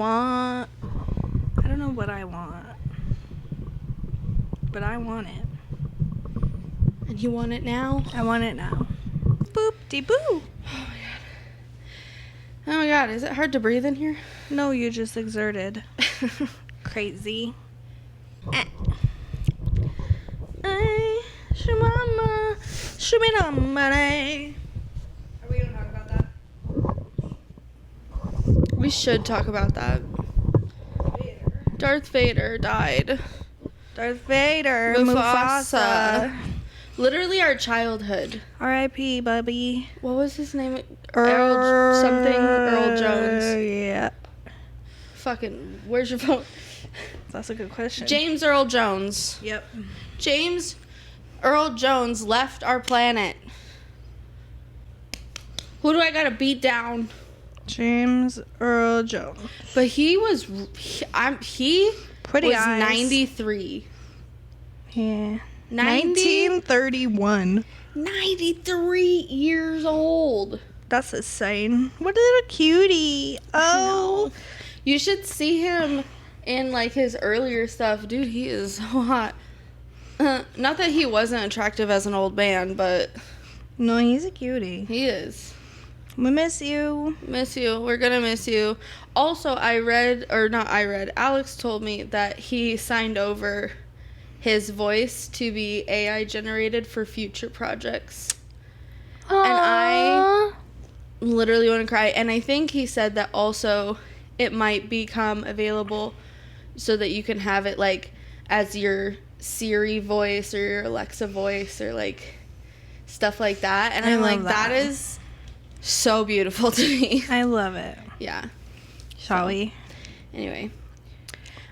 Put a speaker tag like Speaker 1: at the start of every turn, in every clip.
Speaker 1: want... I don't know what I want. But I want it.
Speaker 2: And you want it now?
Speaker 1: I want it now. Boop-de-boo.
Speaker 2: Oh my god, is it hard to breathe in here?
Speaker 1: No, you just exerted. Crazy. Shimama, shiminamane. Are we gonna talk about that?
Speaker 2: We should talk about that. Darth Vader died.
Speaker 1: Darth Vader,
Speaker 2: Mufasa.
Speaker 1: Mufasa.
Speaker 2: Literally our childhood.
Speaker 1: R.I.P. Bubby.
Speaker 2: What was his name?
Speaker 1: Earl
Speaker 2: Jones.
Speaker 1: Yeah.
Speaker 2: Fucking, where's your phone?
Speaker 1: That's a good question.
Speaker 2: James Earl Jones.
Speaker 1: Yep.
Speaker 2: James Earl Jones left our planet. Who do I gotta beat down?
Speaker 1: James Earl Jones.
Speaker 2: But he was
Speaker 1: Pretty
Speaker 2: was
Speaker 1: eyes.
Speaker 2: 93.
Speaker 1: Yeah.
Speaker 2: 1931.
Speaker 1: 1931.
Speaker 2: 93 years old.
Speaker 1: That's insane. What a little cutie. Oh.
Speaker 2: You should see him in like his earlier stuff. Dude, he is so hot. Not that he wasn't attractive as an old man, but
Speaker 1: No, he's a cutie.
Speaker 2: he is.
Speaker 1: We miss you.
Speaker 2: Miss you. We're gonna miss you. Also, Alex told me that he signed over his voice to be AI generated for future projects.
Speaker 1: Aww.
Speaker 2: And I literally want to cry. And I think he said that also it might become available so that you can have it like as your Siri voice or your Alexa voice or like stuff like that. And I'm like, that is so beautiful to me.
Speaker 1: I love it.
Speaker 2: Yeah.
Speaker 1: Shall we?
Speaker 2: Anyway,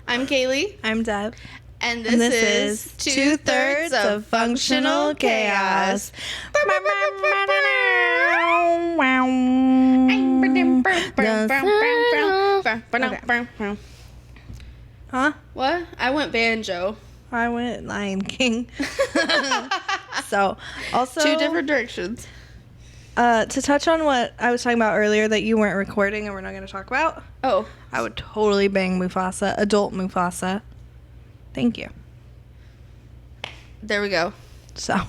Speaker 2: I'm Kaylee.
Speaker 1: I'm Deb.
Speaker 2: And this is 2/3 of Functional Chaos.
Speaker 1: Huh?
Speaker 2: What? I went banjo.
Speaker 1: I went Lion King. So, also...
Speaker 2: Two different directions.
Speaker 1: To touch on what I was talking about earlier that you weren't recording and we're not going to talk about.
Speaker 2: Oh.
Speaker 1: I would totally bang Mufasa. Adult Mufasa. Thank you.
Speaker 2: There we go.
Speaker 1: So,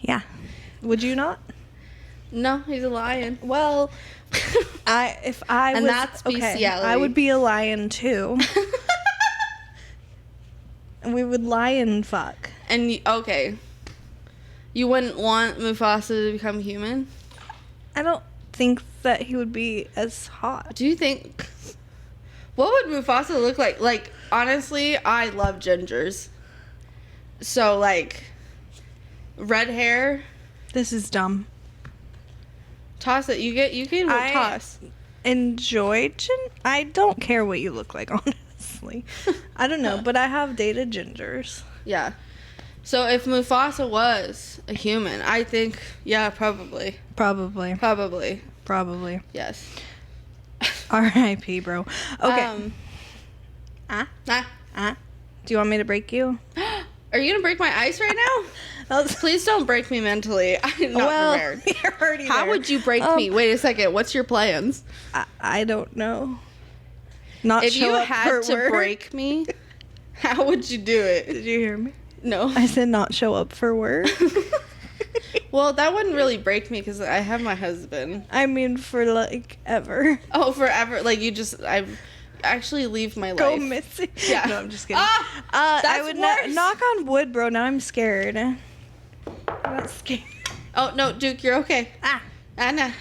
Speaker 1: yeah. Would you not?
Speaker 2: No, he's a lion.
Speaker 1: Well, if I
Speaker 2: And
Speaker 1: was...
Speaker 2: that's
Speaker 1: okay,
Speaker 2: bestiality.
Speaker 1: I would be a lion too. And we would lion fuck.
Speaker 2: And, okay. You wouldn't want Mufasa to become human?
Speaker 1: I don't think that he would be as hot.
Speaker 2: Do you think... What would Mufasa look like? Like, honestly, I love gingers. So, like, red hair.
Speaker 1: This is dumb.
Speaker 2: Toss it. You can toss.
Speaker 1: Enjoy I don't care what you look like, honestly. I don't know, but I have dated gingers.
Speaker 2: Yeah. So if Mufasa was a human, I think, yeah, probably.
Speaker 1: Probably.
Speaker 2: Yes.
Speaker 1: R.I.P., bro. Okay.
Speaker 2: Ah.
Speaker 1: Do you want me to break you?
Speaker 2: Are you gonna break my ice right now? Please don't break me mentally. I'm not prepared.
Speaker 1: You're already
Speaker 2: How
Speaker 1: there.
Speaker 2: would you break me? Wait a second. What's your plans?
Speaker 1: I don't know. Not
Speaker 2: If
Speaker 1: show
Speaker 2: you
Speaker 1: up
Speaker 2: had
Speaker 1: for
Speaker 2: to
Speaker 1: work.
Speaker 2: break me, how would you do it?
Speaker 1: Did you hear me?
Speaker 2: No.
Speaker 1: I said not show up for work.
Speaker 2: Well, that wouldn't really break me because I have my husband.
Speaker 1: I mean, for like ever.
Speaker 2: Oh, forever. Like I actually leave my life.
Speaker 1: Go missing.
Speaker 2: Yeah.
Speaker 1: No, I'm just kidding.
Speaker 2: That's
Speaker 1: I would
Speaker 2: worse.
Speaker 1: knock on wood, bro. Now I'm scared. I'm not scared.
Speaker 2: Oh, no, Duke, you're okay. Anna.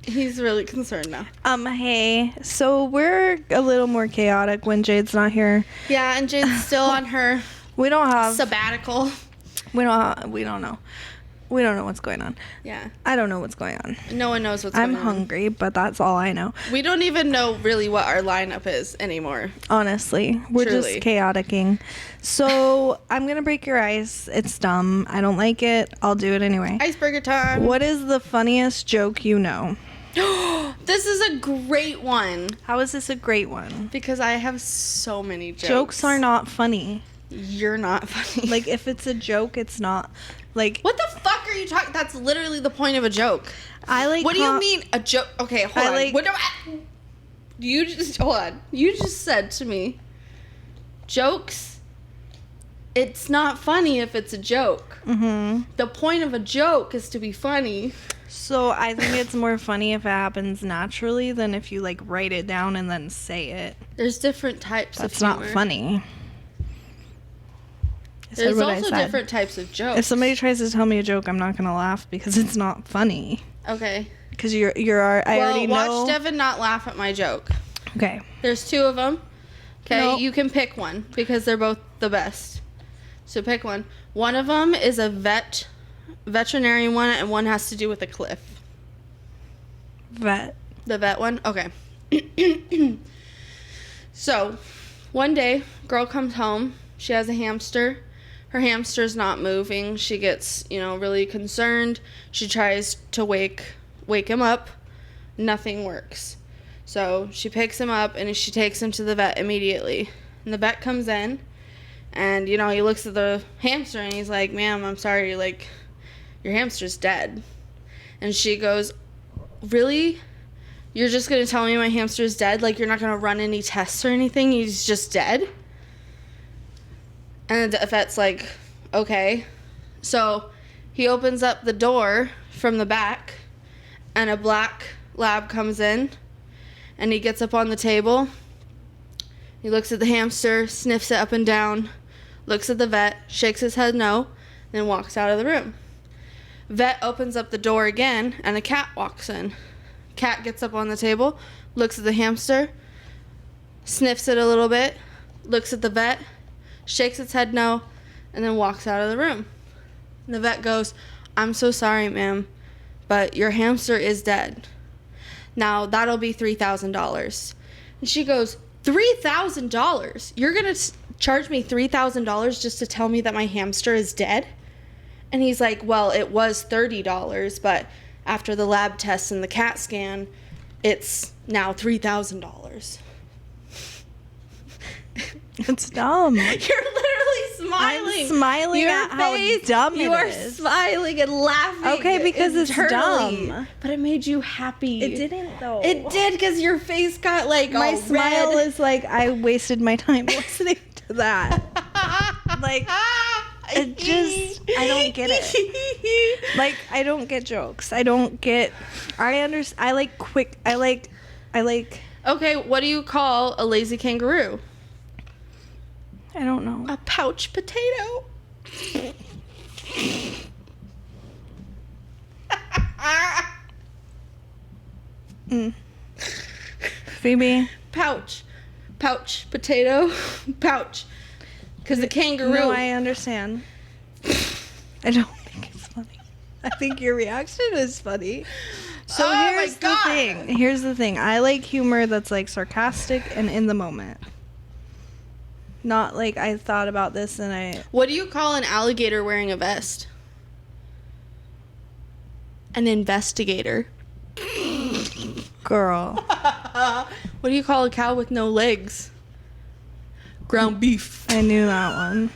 Speaker 2: He's really concerned now.
Speaker 1: Hey. So we're a little more chaotic when Jade's not here.
Speaker 2: Yeah, and Jade's still on her
Speaker 1: We don't have
Speaker 2: sabbatical.
Speaker 1: we don't know. We don't know what's going on.
Speaker 2: Yeah.
Speaker 1: I don't know what's going on.
Speaker 2: No one knows what's going on.
Speaker 1: I'm hungry, but that's all I know.
Speaker 2: We don't even know really what our lineup is anymore.
Speaker 1: Honestly, we're
Speaker 2: Truly.
Speaker 1: just chaoticing. So I'm gonna break your ice. It's dumb. I don't like it. I'll do it anyway.
Speaker 2: IceBreaker time.
Speaker 1: What is the funniest joke you know?
Speaker 2: This is a great one.
Speaker 1: How is this a great one?
Speaker 2: Because I have so many jokes.
Speaker 1: Jokes are not funny.
Speaker 2: You're not funny.
Speaker 1: Like, if it's a joke, it's not. Like,
Speaker 2: What the fuck are you talking? That's literally the point of a joke.
Speaker 1: I like.
Speaker 2: What do you mean a joke? Okay, hold
Speaker 1: I
Speaker 2: on.
Speaker 1: like-
Speaker 2: What do You just, hold on. You just said to me, jokes, it's not funny if it's a joke.
Speaker 1: Mm-hmm.
Speaker 2: The point of a joke is to be funny.
Speaker 1: So I think it's more funny if it happens naturally than if you like write it down and then say it.
Speaker 2: There's different types
Speaker 1: That's
Speaker 2: of humor.
Speaker 1: not funny.
Speaker 2: There's also different types of jokes.
Speaker 1: If somebody tries to tell me a joke, I'm not gonna laugh because it's not funny.
Speaker 2: Okay.
Speaker 1: Because I already know.
Speaker 2: Watch Devin not laugh at my joke.
Speaker 1: Okay.
Speaker 2: There's two of them. Okay,
Speaker 1: Nope.
Speaker 2: You can pick one because they're both the best. So pick one. One of them is a veterinarian one, and one has to do with a cliff.
Speaker 1: Vet.
Speaker 2: The vet one? Okay. So, one day, girl comes home. She has a hamster. Her hamster's not moving. She gets, really concerned. She tries to wake him up. Nothing works. So she picks him up and she takes him to the vet immediately. And the vet comes in and, he looks at the hamster and he's like, "Ma'am, I'm sorry, like, your hamster's dead." And she goes, "Really? You're just going to tell me my hamster's dead? Like, you're not going to run any tests or anything? He's just dead?" And the vet's like, "Okay." So he opens up the door from the back, and a black lab comes in, and he gets up on the table. He looks at the hamster, sniffs it up and down, looks at the vet, shakes his head no, then walks out of the room. Vet opens up the door again, and a cat walks in. Cat gets up on the table, looks at the hamster, sniffs it a little bit, looks at the vet, shakes its head no, and then walks out of the room. And the vet goes, "I'm so sorry, ma'am, but your hamster is dead. Now, that'll be $3,000. And she goes, $3,000? You're going to charge me $3,000 just to tell me that my hamster is dead? And he's like, "Well, it was $30, but after the lab tests and the CAT scan, it's now $3,000.
Speaker 1: It's dumb.
Speaker 2: You're literally smiling.
Speaker 1: I'm smiling
Speaker 2: Your
Speaker 1: at how
Speaker 2: face,
Speaker 1: dumb
Speaker 2: you
Speaker 1: it
Speaker 2: are
Speaker 1: is.
Speaker 2: smiling and laughing.
Speaker 1: Okay, because it's
Speaker 2: internally.
Speaker 1: dumb.
Speaker 2: But it made you happy.
Speaker 1: It didn't though.
Speaker 2: It did because your face got like
Speaker 1: My
Speaker 2: all
Speaker 1: smile
Speaker 2: red.
Speaker 1: is like I wasted my time listening to that. Like it just I don't get it. Like I don't get jokes. I like quick. I like.
Speaker 2: Okay, what do you call a lazy kangaroo?
Speaker 1: I don't know.
Speaker 2: A pouch potato.
Speaker 1: Phoebe.
Speaker 2: Pouch potato. Pouch. Because the kangaroo.
Speaker 1: No, I understand. I don't think it's funny. I think your reaction is funny. So
Speaker 2: Oh
Speaker 1: here's
Speaker 2: my God.
Speaker 1: the thing. Here's the thing. I like humor that's like sarcastic and in the moment. Not like I thought about this and I.
Speaker 2: What do you call an alligator wearing a vest? An investigator.
Speaker 1: Girl.
Speaker 2: What do you call a cow with no legs? Ground beef.
Speaker 1: I knew that one.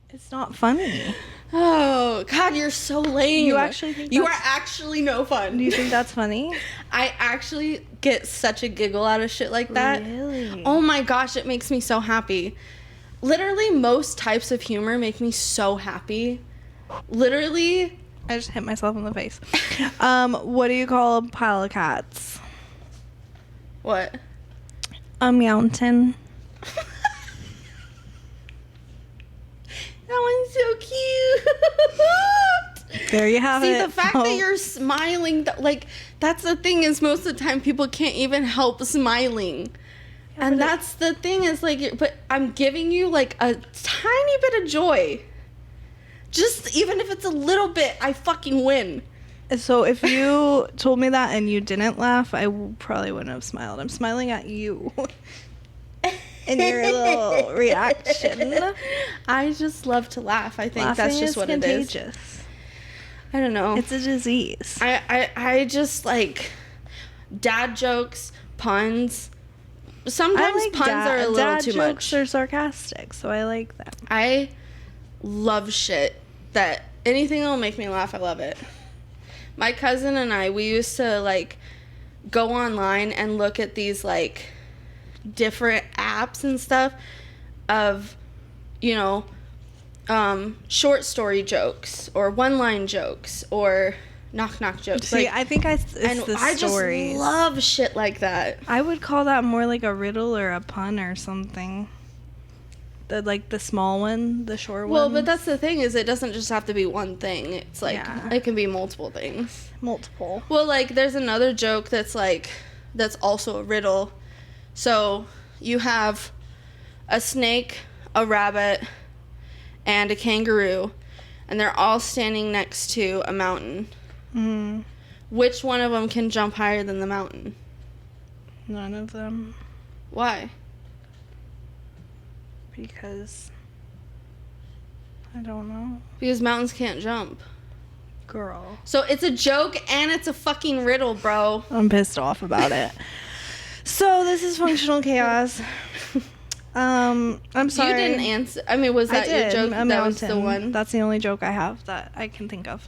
Speaker 1: It's not funny.
Speaker 2: Oh, God, you're so lame.
Speaker 1: You actually think
Speaker 2: you are
Speaker 1: that's-
Speaker 2: actually no fun.
Speaker 1: Do you think that's funny?
Speaker 2: I actually get such a giggle out of shit like that.
Speaker 1: Really?
Speaker 2: Oh my gosh, it makes me so happy. Literally, most types of humor make me so happy. Literally.
Speaker 1: I just hit myself in the face. What do you call a pile of cats?
Speaker 2: What?
Speaker 1: A mountain.
Speaker 2: That one's so cute.
Speaker 1: There you have it.
Speaker 2: See, the fact that you're smiling, like, that's the thing is most of the time people can't even help smiling.
Speaker 1: Yeah,
Speaker 2: And
Speaker 1: but
Speaker 2: that's the thing is, like, but I'm giving you, like, a tiny bit of joy. Just, even if it's a little bit, I fucking win.
Speaker 1: So if you told me that and you didn't laugh, I probably wouldn't have smiled. I'm smiling at you. And your little reaction.
Speaker 2: I just love to laugh. I think
Speaker 1: Laughing
Speaker 2: that's just what
Speaker 1: contagious.
Speaker 2: it is. I don't know.
Speaker 1: It's a disease.
Speaker 2: I just like dad jokes, puns. Sometimes puns are a little too
Speaker 1: jokes
Speaker 2: much.
Speaker 1: are sarcastic, so I like them.
Speaker 2: I love shit that anything that'll make me laugh, I love it. My cousin and I, we used to like go online and look at these, like, different apps and stuff of, you know, short story jokes or one-line jokes or knock-knock jokes.
Speaker 1: See,
Speaker 2: like,
Speaker 1: I think it's the
Speaker 2: I
Speaker 1: stories.
Speaker 2: just love shit like that.
Speaker 1: I would call that more like a riddle or a pun or something. The small one, the short one.
Speaker 2: Well, but that's the thing, is it doesn't just have to be one thing. It's like,
Speaker 1: Yeah.
Speaker 2: it can be multiple things.
Speaker 1: Multiple.
Speaker 2: Well, like, there's another joke that's also a riddle. So, you have a snake, a rabbit, and a kangaroo, and they're all standing next to a mountain.
Speaker 1: Mm.
Speaker 2: Which one of them can jump higher than the mountain?
Speaker 1: None of them.
Speaker 2: Why?
Speaker 1: Because I don't know.
Speaker 2: Because mountains can't jump.
Speaker 1: Girl.
Speaker 2: So it's a joke and it's a fucking riddle, bro.
Speaker 1: I'm pissed off about it. So this is functional chaos. I'm sorry.
Speaker 2: You didn't answer. I mean, was that your joke? That was the one.
Speaker 1: That's the only joke I have that I can think of.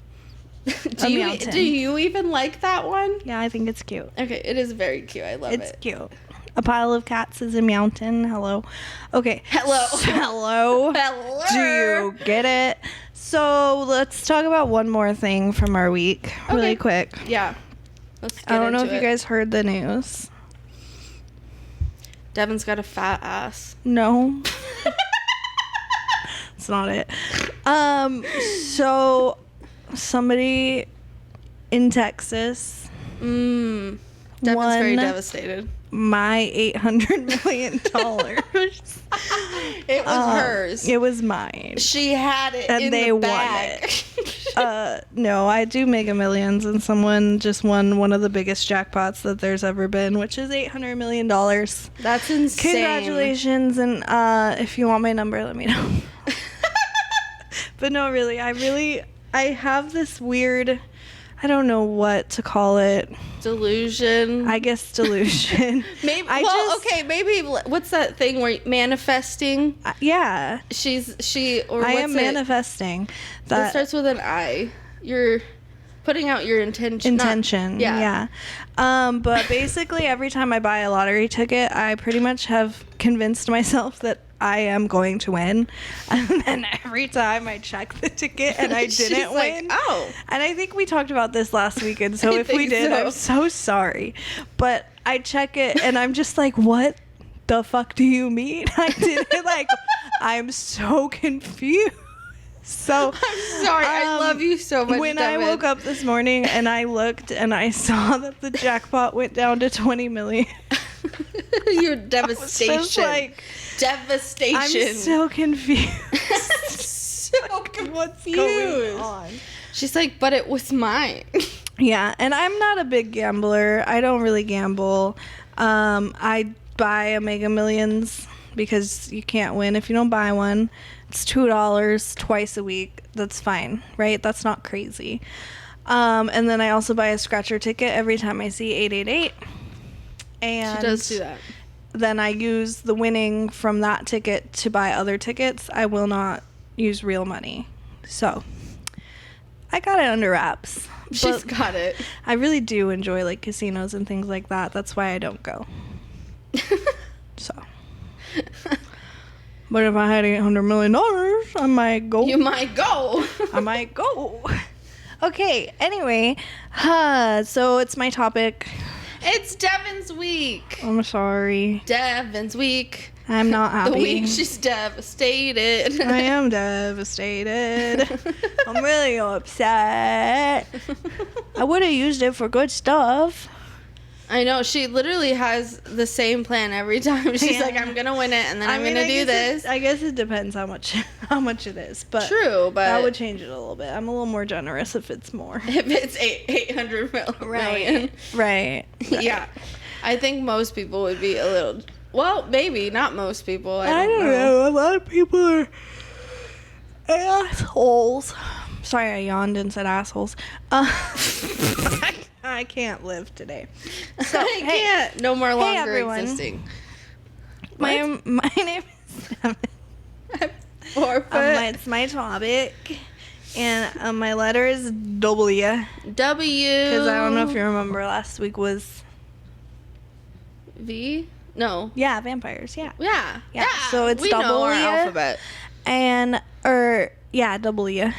Speaker 2: Do you even like that one?
Speaker 1: Yeah, I think it's cute.
Speaker 2: Okay, it is very cute. I love it.
Speaker 1: It's cute. A pile of cats is a mountain. Hello. Okay.
Speaker 2: Hello.
Speaker 1: Hello.
Speaker 2: Hello.
Speaker 1: Do you get it? So let's talk about one more thing from our week, really quick.
Speaker 2: Yeah. Let's get
Speaker 1: I don't know if
Speaker 2: into
Speaker 1: you guys heard the news.
Speaker 2: Devin's got a fat ass.
Speaker 1: No. It's not it. So somebody in Texas
Speaker 2: Devin's very devastated.
Speaker 1: my $800 million.
Speaker 2: It was hers.
Speaker 1: It was mine.
Speaker 2: She had it
Speaker 1: And
Speaker 2: in
Speaker 1: they
Speaker 2: the
Speaker 1: won
Speaker 2: bag.
Speaker 1: it. No, I do Mega Millions, and someone just won one of the biggest jackpots that there's ever been, which is $800 million.
Speaker 2: That's insane.
Speaker 1: Congratulations, and if you want my number, let me know. But no, really, I have this weird, I don't know what to call it.
Speaker 2: Delusion.
Speaker 1: I guess delusion.
Speaker 2: Maybe.
Speaker 1: I
Speaker 2: Maybe. What's that thing where manifesting?
Speaker 1: Yeah.
Speaker 2: I
Speaker 1: am manifesting. That
Speaker 2: it starts with an I. You're putting out your intention.
Speaker 1: Yeah. But basically, every time I buy a lottery ticket, I pretty much have convinced myself that I am going to win, and then every time I check the ticket and I didn't win.
Speaker 2: Oh.
Speaker 1: And I think we talked about this last weekend, so if we did, I'm so sorry. But I check it and I'm just like, what the fuck do you mean? I didn't, like, I'm so confused. So
Speaker 2: I'm sorry. I love you so much.
Speaker 1: When
Speaker 2: Devin.
Speaker 1: I woke up this morning and I looked and I saw that the jackpot went down to 20 million.
Speaker 2: Your devastation.
Speaker 1: Just like,
Speaker 2: devastation.
Speaker 1: I'm so confused.
Speaker 2: So confused.
Speaker 1: What's going on?
Speaker 2: She's like, but it was mine.
Speaker 1: Yeah, and I'm not a big gambler. I don't really gamble. I buy a Mega Millions because you can't win if you don't buy one. It's $2 twice a week. That's fine, right? That's not crazy. And then I also buy a scratcher ticket every time I see 888. And
Speaker 2: she does do that.
Speaker 1: Then I use the winning from that ticket to buy other tickets. I will not use real money. So I got it under wraps.
Speaker 2: She's got it.
Speaker 1: I really do enjoy like casinos and things like that. That's why I don't go. So. But if I had $800 million, I might go.
Speaker 2: You might go.
Speaker 1: I might go. Okay, anyway. So it's my topic.
Speaker 2: It's Devin's week.
Speaker 1: I'm sorry.
Speaker 2: Devin's week.
Speaker 1: I'm not happy.
Speaker 2: The week she's devastated.
Speaker 1: I am devastated. I'm really upset. I would have used it for good stuff.
Speaker 2: I know. She literally has the same plan every time. She's like, I'm going to win it, and then I'm going to do this.
Speaker 1: I guess it depends how much it is. But
Speaker 2: true, but
Speaker 1: that would change it a little bit. I'm a little more generous if it's more.
Speaker 2: If it's 800 million.
Speaker 1: Right.
Speaker 2: Yeah. I think most people would be a little... Well, maybe. Not most people. I don't
Speaker 1: know. A lot of people are assholes. Sorry, I yawned and said assholes. I can't live today. So,
Speaker 2: I can't. No more longer existing.
Speaker 1: My name is Devin.
Speaker 2: 4 foot.
Speaker 1: It's my topic. And my letter is W.
Speaker 2: W.
Speaker 1: Because I don't know if you remember, last week was
Speaker 2: V? No.
Speaker 1: Yeah, vampires. Yeah.
Speaker 2: Yeah.
Speaker 1: Yeah. So it's
Speaker 2: we know
Speaker 1: double
Speaker 2: our
Speaker 1: E
Speaker 2: alphabet.
Speaker 1: and double E.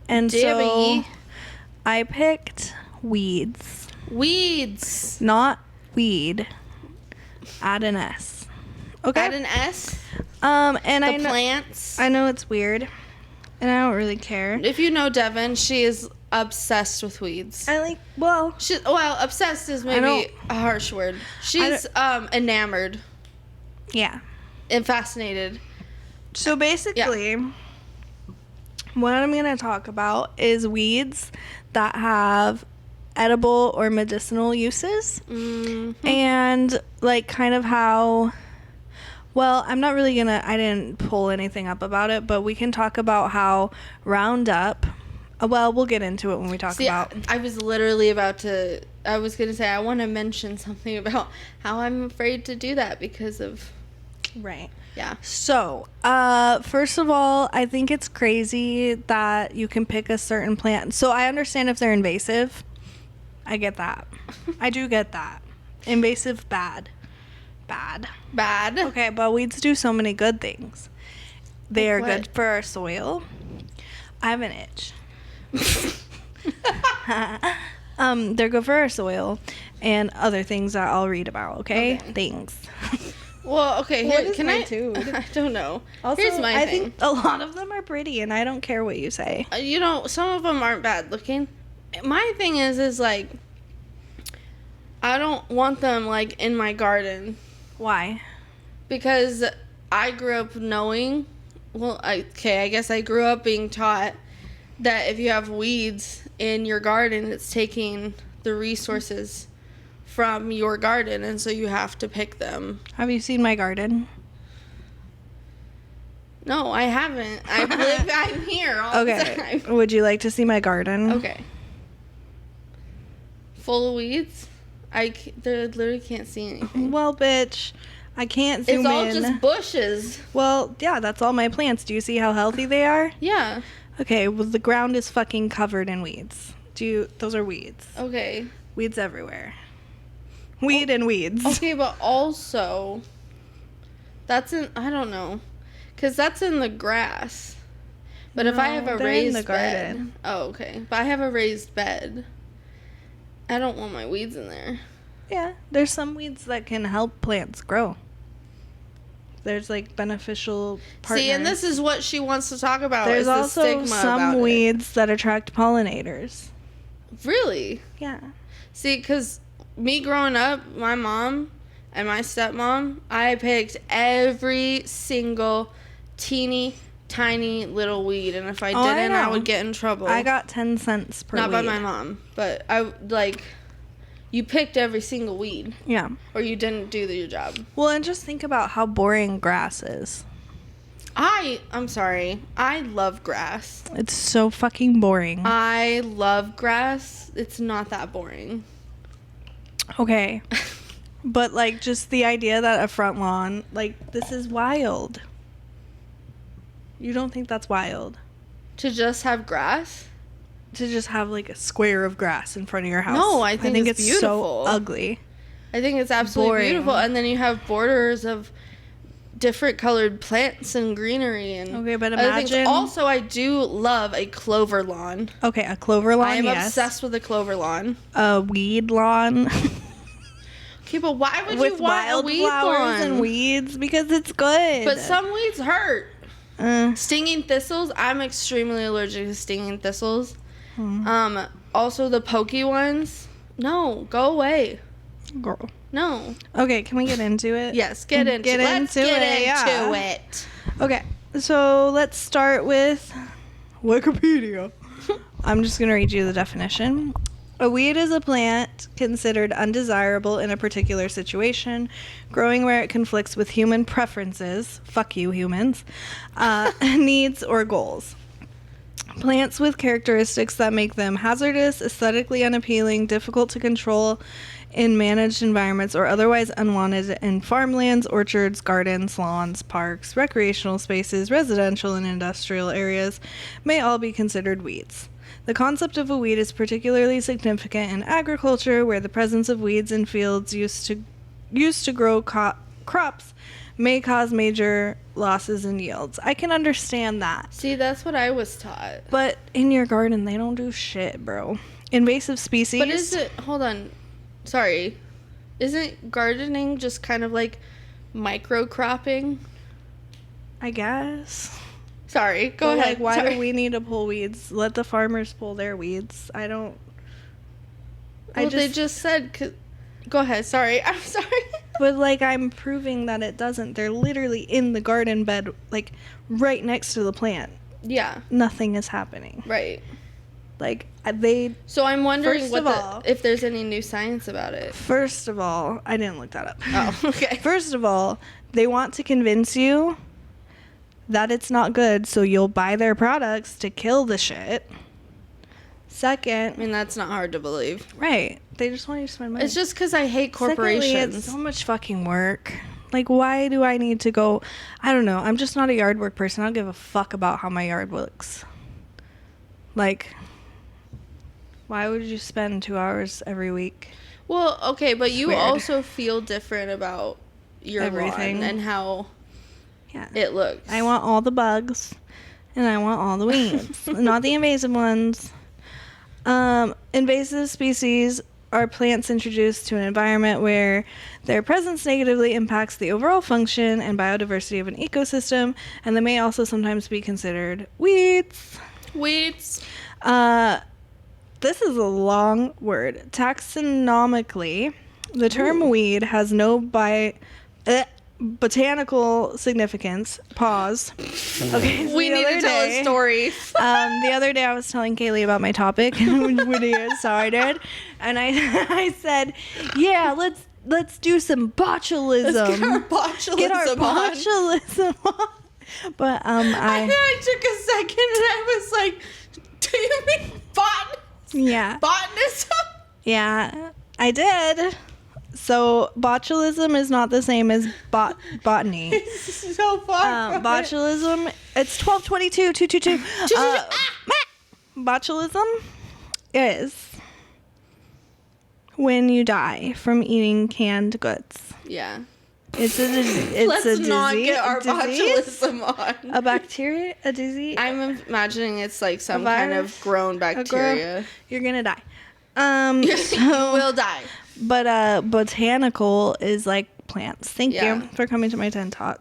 Speaker 1: And so
Speaker 2: W.
Speaker 1: I picked weeds,
Speaker 2: Weeds.
Speaker 1: not weed. Add an S. Okay.
Speaker 2: Add an S.
Speaker 1: And
Speaker 2: The plants.
Speaker 1: I know it's weird, and I don't really care.
Speaker 2: If you know Devin, she is obsessed with weeds. Obsessed is maybe a harsh word. She's enamored
Speaker 1: Yeah.
Speaker 2: and fascinated.
Speaker 1: So basically, what I'm going to talk about is weeds that have edible or medicinal uses.
Speaker 2: Mm-hmm.
Speaker 1: And like kind of how, well, I'm not really gonna, I didn't pull anything up about it, but we can talk about how Roundup, we'll get into it when we talk about.
Speaker 2: I was literally about to, I was going to say, I want to mention something about how I'm afraid to do that because of.
Speaker 1: Right.
Speaker 2: Yeah.
Speaker 1: So, first of all, I think it's crazy that you can pick a certain plant. So I understand if they're invasive. I get that. I do get that. Invasive, bad. Okay, but weeds do so many good things. They are good for our soil. I have an itch. They're good for our soil and other things that I'll read about, okay? Things.
Speaker 2: Well, okay,
Speaker 1: What is
Speaker 2: can
Speaker 1: my
Speaker 2: I?
Speaker 1: dude?
Speaker 2: I don't know.
Speaker 1: Also,
Speaker 2: Here's my
Speaker 1: I
Speaker 2: thing.
Speaker 1: think a lot of them are pretty, and I don't care what you say.
Speaker 2: Some of them aren't bad looking. My thing is like, I don't want them like in my garden
Speaker 1: Why?
Speaker 2: because I grew up knowing. Well, I guess I grew up being taught that if you have weeds in your garden, it's taking the resources from your garden, and so you have to pick them.
Speaker 1: Have you seen my garden?
Speaker 2: No, I haven't. I'm here all the time.
Speaker 1: Would you like to see my garden?
Speaker 2: Okay. Full of weeds? They literally can't see anything.
Speaker 1: Well, bitch, I can't zoom in.
Speaker 2: It's all just bushes.
Speaker 1: Well, yeah, that's all my plants. Do you see how healthy they are?
Speaker 2: Yeah.
Speaker 1: Okay, well, the ground is fucking covered in weeds. Those are weeds.
Speaker 2: Okay.
Speaker 1: Weeds everywhere. Weed and weeds.
Speaker 2: Okay, but also, I don't know. Because that's in the grass. But if I have a raised bed. Oh, okay. But I have a raised bed. I don't want my weeds in there.
Speaker 1: Yeah, there's some weeds that can help plants grow. There's like beneficial partners.
Speaker 2: See, and this is what she wants to talk about.
Speaker 1: There's
Speaker 2: is the
Speaker 1: also
Speaker 2: stigma
Speaker 1: some
Speaker 2: about
Speaker 1: weeds that attract pollinators.
Speaker 2: Really?
Speaker 1: Yeah.
Speaker 2: See, because me growing up, my mom and my stepmom, I picked every single teeny tiny little weed, and if I didn't, I would get in trouble.
Speaker 1: I got 10 cents per
Speaker 2: Not
Speaker 1: weed.
Speaker 2: by my mom, but you picked every single weed.
Speaker 1: Yeah.
Speaker 2: Or you didn't do your job.
Speaker 1: Well, and just think about how boring grass is.
Speaker 2: I'm sorry. I love grass.
Speaker 1: It's so fucking boring.
Speaker 2: I love grass. It's not that boring.
Speaker 1: Okay. But like just the idea that a front lawn, like this is wild. You don't think that's wild?
Speaker 2: To just have grass?
Speaker 1: To just have like a square of grass in front of your house.
Speaker 2: No, I think it's beautiful.
Speaker 1: So ugly.
Speaker 2: I think it's absolutely
Speaker 1: Boring.
Speaker 2: beautiful. And then you have borders of different colored plants and greenery and
Speaker 1: okay, but
Speaker 2: other things.
Speaker 1: imagine.
Speaker 2: Also, I do love a clover lawn.
Speaker 1: Okay, a clover lawn.
Speaker 2: I am
Speaker 1: yes.
Speaker 2: obsessed with a clover lawn.
Speaker 1: A weed lawn.
Speaker 2: Okay, but why would
Speaker 1: with
Speaker 2: you want a weed
Speaker 1: wildflowers
Speaker 2: lawn?
Speaker 1: and weeds? Because it's good.
Speaker 2: But some weeds hurt. Stinging thistles. I'm extremely allergic to stinging thistles. Also the pokey ones. No, go away.
Speaker 1: Girl.
Speaker 2: No.
Speaker 1: Okay, can we get into it?
Speaker 2: Yes, let's get into it.
Speaker 1: Okay, so let's start with Wikipedia. I'm just going to read you the definition. A weed is a plant considered undesirable in a particular situation, growing where it conflicts with human preferences, fuck you humans, needs or goals. Plants with characteristics that make them hazardous, aesthetically unappealing, difficult to control in managed environments, or otherwise unwanted in farmlands, orchards, gardens, lawns, parks, recreational spaces, residential and industrial areas, may all be considered weeds. The concept of a weed is particularly significant in agriculture, where the presence of weeds in fields used to used to grow crops may cause major losses in yields. I can understand that.
Speaker 2: See, that's what I was taught.
Speaker 1: But in your garden, they don't do shit, bro. Invasive species.
Speaker 2: But is it, hold on. Sorry. Isn't gardening just kind of like micro cropping?
Speaker 1: I guess.
Speaker 2: Sorry, go
Speaker 1: But,
Speaker 2: ahead.
Speaker 1: Like, why
Speaker 2: Sorry.
Speaker 1: do we need to pull weeds? Let the farmers pull their weeds. I don't.
Speaker 2: Well, they just said. Go ahead. Sorry. I'm sorry.
Speaker 1: But, like, I'm proving that it doesn't. They're literally in the garden bed, like, right next to the plant.
Speaker 2: Yeah.
Speaker 1: Nothing is happening.
Speaker 2: Right.
Speaker 1: Like, they.
Speaker 2: So I'm wondering
Speaker 1: First
Speaker 2: if there's any new science about it.
Speaker 1: First of all, I didn't look that up.
Speaker 2: Oh, okay.
Speaker 1: First of all, they want to convince you that it's not good, so you'll buy their products to kill the shit. Second,
Speaker 2: I mean, that's not hard to believe.
Speaker 1: right, they just want you to spend money.
Speaker 2: It's just because I hate corporations.
Speaker 1: Secondly, it's so much fucking work. Like, why do I need to go? I don't know. I'm just not a yard work person. I don't give a fuck about how my yard looks. Like, why would you spend 2 hours every week?
Speaker 2: Well, okay, but you
Speaker 1: Weird.
Speaker 2: also feel different about your
Speaker 1: Everything.
Speaker 2: lawn and how
Speaker 1: Yeah.
Speaker 2: it looks.
Speaker 1: I want all the bugs, and I want all the weeds, not the invasive ones. Invasive species are plants introduced to an environment where their presence negatively impacts the overall function and biodiversity of an ecosystem, and they may also sometimes be considered weeds.
Speaker 2: Weeds.
Speaker 1: This is a long word. Taxonomically, the term weed has no botanical significance. Pause. Okay. So
Speaker 2: We need to tell a story.
Speaker 1: The other day I was telling Kaylee about my topic, so I did, and I said, yeah, let's do some botulism.
Speaker 2: Let's get our botulism
Speaker 1: Get our
Speaker 2: on.
Speaker 1: botulism on. But
Speaker 2: I took a second and I was like, do you mean
Speaker 1: yeah.
Speaker 2: botanism?
Speaker 1: Yeah, I did. So botulism is not the same as botany.
Speaker 2: It's so far from it.
Speaker 1: Botulism, it's 12/22/222. Botulism is when you die from eating canned goods.
Speaker 2: Yeah.
Speaker 1: It's a disease.
Speaker 2: Let's not get our botulism on.
Speaker 1: A bacteria, a disease.
Speaker 2: I'm imagining it's like some
Speaker 1: A
Speaker 2: kind of
Speaker 1: virus?
Speaker 2: grown bacteria.
Speaker 1: You're gonna die.
Speaker 2: You
Speaker 1: So,
Speaker 2: will die.
Speaker 1: but botanical is like plants. Thank
Speaker 2: Yeah.
Speaker 1: you for coming to my 10 talk.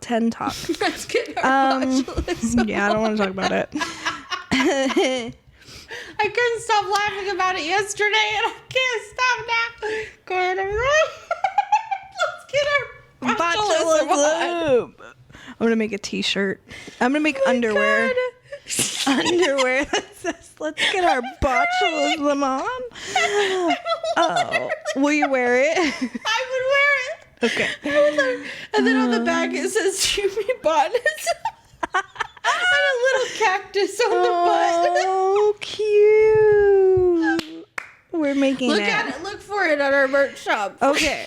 Speaker 2: Let's get our botulism
Speaker 1: Yeah, I don't want to talk about it.
Speaker 2: I couldn't stop laughing about it yesterday, and I can't stop now. Go ahead, let's get our botulism on.
Speaker 1: Botulism. I'm gonna make a t-shirt. I'm gonna make underwear.
Speaker 2: God.
Speaker 1: Underwear that says "Let's get our botulism on." Oh, will you wear it?
Speaker 2: I would wear it.
Speaker 1: Okay.
Speaker 2: And then on the back it says "You mean botanism?" and a little cactus on the butt.
Speaker 1: Oh, cute. We're making
Speaker 2: Look
Speaker 1: it.
Speaker 2: at it. Look for it at our merch shop.
Speaker 1: Okay.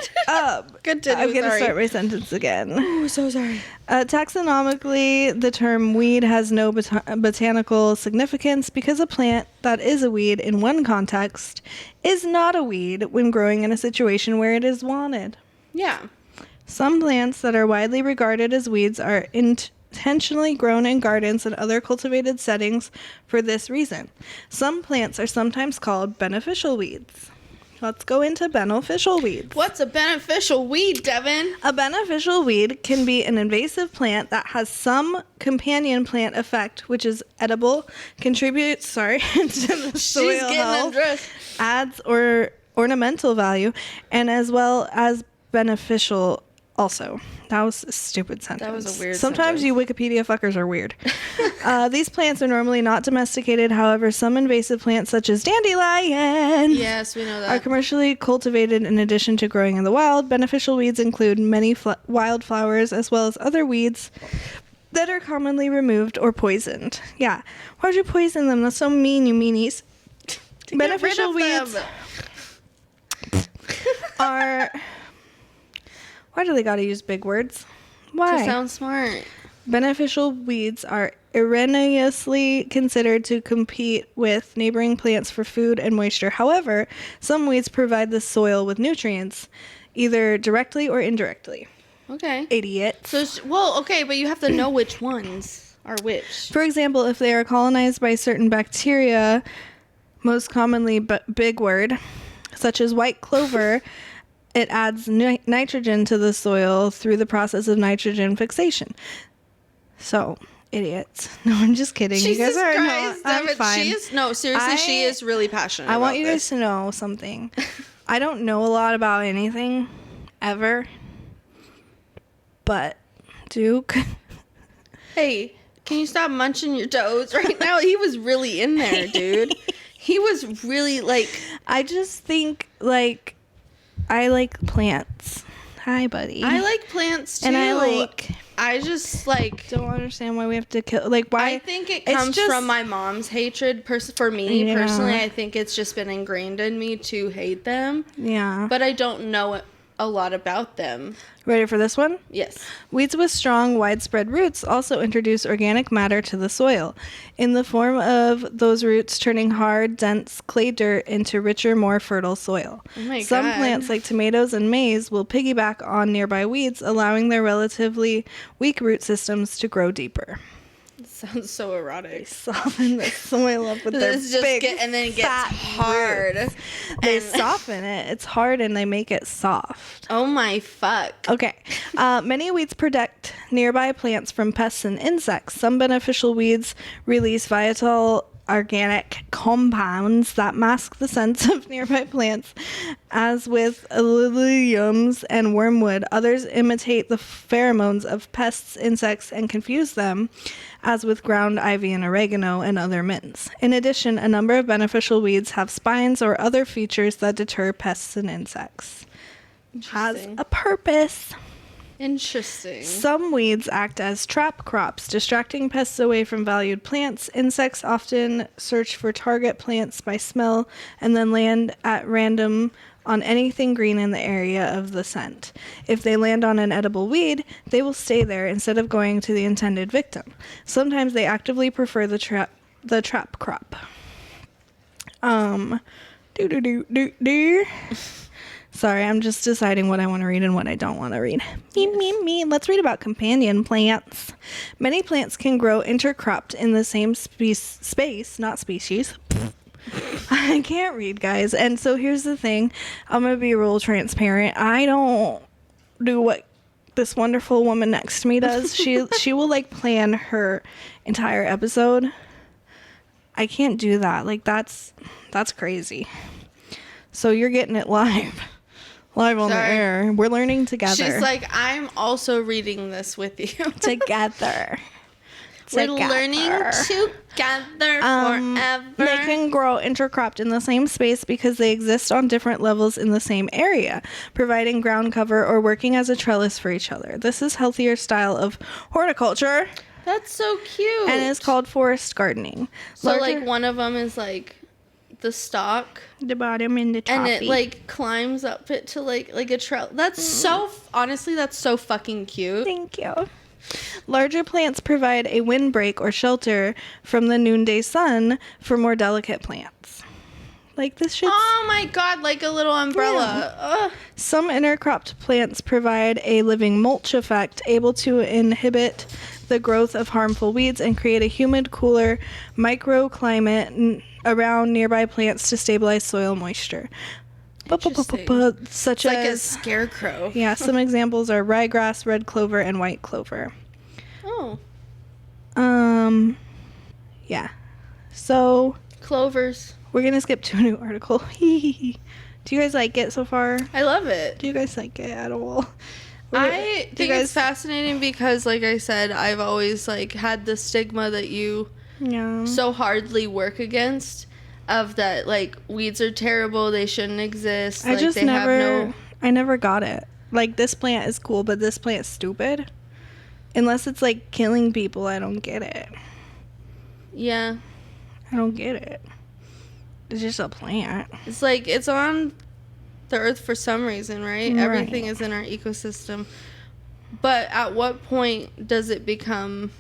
Speaker 2: Continue.
Speaker 1: I'm gonna
Speaker 2: sorry.
Speaker 1: start my sentence again.
Speaker 2: Oh, so sorry.
Speaker 1: Taxonomically, the term weed has no botanical significance because a plant that is a weed in one context is not a weed when growing in a situation where it is wanted.
Speaker 2: Yeah.
Speaker 1: Some plants that are widely regarded as weeds are intentionally grown in gardens and other cultivated settings for this reason. Some plants are sometimes called beneficial weeds. Let's go into beneficial weeds.
Speaker 2: What's a beneficial weed, Devin?
Speaker 1: A beneficial weed can be an invasive plant that has some companion plant effect, which is edible, contributes, to the soil
Speaker 2: She's getting
Speaker 1: health,
Speaker 2: undressed.
Speaker 1: adds or ornamental value, and as well as beneficial also. That was a stupid sentence.
Speaker 2: That was a weird
Speaker 1: Sometimes
Speaker 2: sentence.
Speaker 1: you Wikipedia fuckers are weird. These plants are normally not domesticated. However, some invasive plants such as dandelion
Speaker 2: Yes, we know
Speaker 1: are
Speaker 2: that.
Speaker 1: commercially cultivated in addition to growing in the wild. Beneficial weeds include many wildflowers as well as other weeds that are commonly removed or poisoned. Yeah. Why'd you poison them? That's so mean, you meanies.
Speaker 2: To
Speaker 1: Beneficial
Speaker 2: get rid of
Speaker 1: weeds
Speaker 2: them.
Speaker 1: are... Why do they gotta use big words? Why?
Speaker 2: To sound smart.
Speaker 1: Beneficial weeds are erroneously considered to compete with neighboring plants for food and moisture. However, some weeds provide the soil with nutrients, either directly or indirectly.
Speaker 2: Okay.
Speaker 1: Idiots.
Speaker 2: So, well, okay, but you have to know which ones are which.
Speaker 1: For example, if they are colonized by certain bacteria, most commonly bigwort, such as white clover, it adds nitrogen to the soil through the process of nitrogen fixation. So, idiots. No, I'm just kidding.
Speaker 2: Jesus
Speaker 1: you guys are
Speaker 2: Christ,
Speaker 1: I'm fine.
Speaker 2: She is really passionate
Speaker 1: I
Speaker 2: about
Speaker 1: want you
Speaker 2: this.
Speaker 1: guys to know something. I don't know a lot about anything ever, but Duke.
Speaker 2: Hey, can you stop munching your toes right now? He was really in there, dude. He was really like...
Speaker 1: I just think, like, I like plants. Hi, buddy.
Speaker 2: I like plants, too.
Speaker 1: And I
Speaker 2: just, like...
Speaker 1: don't understand why we have to kill... Like, why...
Speaker 2: I think it comes from my mom's hatred. For me,
Speaker 1: Yeah.
Speaker 2: personally, I think it's just been ingrained in me to hate them.
Speaker 1: Yeah.
Speaker 2: But I don't know a lot about them.
Speaker 1: Ready for this one?
Speaker 2: Yes.
Speaker 1: Weeds with strong, widespread roots also introduce organic matter to the soil, in the form of those roots turning hard, dense clay dirt into richer, more fertile soil.
Speaker 2: Oh my
Speaker 1: Some
Speaker 2: God.
Speaker 1: plants, like tomatoes and maize, will piggyback on nearby weeds, allowing their relatively weak root systems to grow deeper.
Speaker 2: It sounds so erotic.
Speaker 1: Soften the soil up with their
Speaker 2: It's just
Speaker 1: big,
Speaker 2: and then it gets
Speaker 1: fat
Speaker 2: hard.
Speaker 1: roots. They
Speaker 2: And-
Speaker 1: soften it. It's hard, and they make it soft.
Speaker 2: Oh my fuck.
Speaker 1: Okay. Many weeds protect nearby plants from pests and insects. Some beneficial weeds release vital organic compounds that mask the scents of nearby plants, as with liliums and wormwood. Others imitate the pheromones of pests, insects, and confuse them, as with ground ivy and oregano and other mints. In addition, a number of beneficial weeds have spines or other features that deter pests and insects. Has
Speaker 2: Interesting.
Speaker 1: a purpose.
Speaker 2: Interesting.
Speaker 1: Some weeds act as trap crops, distracting pests away from valued plants. Insects often search for target plants by smell and then land at random on anything green in the area of the scent. If they land on an edible weed, they will stay there instead of going to the intended victim. Sometimes they actively prefer the trap crop. Sorry, I'm just deciding what I want to read and what I don't want to read. Me. Let's read about companion plants. Many plants can grow intercropped in the same space, not species. I can't read, guys. And so here's the thing. I'm going to be real transparent. I don't do what this wonderful woman next to me does. She will, like, plan her entire episode. I can't do that. Like, that's crazy. So you're getting it live on the air. We're learning together.
Speaker 2: She's like, I'm also reading this with you.
Speaker 1: Together.
Speaker 2: We're learning together forever.
Speaker 1: They can grow intercropped in the same space because they exist on different levels in the same area, providing ground cover or working as a trellis for each other. This is healthier style of horticulture.
Speaker 2: That's so cute.
Speaker 1: And is called forest gardening.
Speaker 2: So, like, one of them is, like, the stalk.
Speaker 1: The bottom and the top.
Speaker 2: And it, like, climbs up it to, like a trellis. That's so, honestly, that's so fucking cute.
Speaker 1: Thank you. Larger plants provide a windbreak or shelter from the noonday sun for more delicate plants. Like this shit's...
Speaker 2: Oh my god, like a little umbrella. Ugh.
Speaker 1: Some intercropped plants provide a living mulch effect, able to inhibit the growth of harmful weeds and create a humid, cooler microclimate around nearby plants to stabilize soil moisture. Such
Speaker 2: Like
Speaker 1: as
Speaker 2: a scarecrow.
Speaker 1: Yeah, some examples are ryegrass, red clover, and white clover.
Speaker 2: Oh.
Speaker 1: Yeah. So
Speaker 2: Clovers.
Speaker 1: we're gonna skip to a new article. Do you guys like it so far?
Speaker 2: I love it.
Speaker 1: Do you guys like it at all?
Speaker 2: I think it's fascinating because, like I said, I've always, like, had the stigma that you so hardly work against, of that, like, weeds are terrible, they shouldn't exist.
Speaker 1: I just I never got it. Like, this plant is cool, but this plant's stupid. Unless it's, like, killing people, I don't get it.
Speaker 2: Yeah.
Speaker 1: I don't get it. It's just a plant.
Speaker 2: It's like, it's on the earth for some reason, right?
Speaker 1: Right.
Speaker 2: Everything is in our ecosystem. But at what point does it become,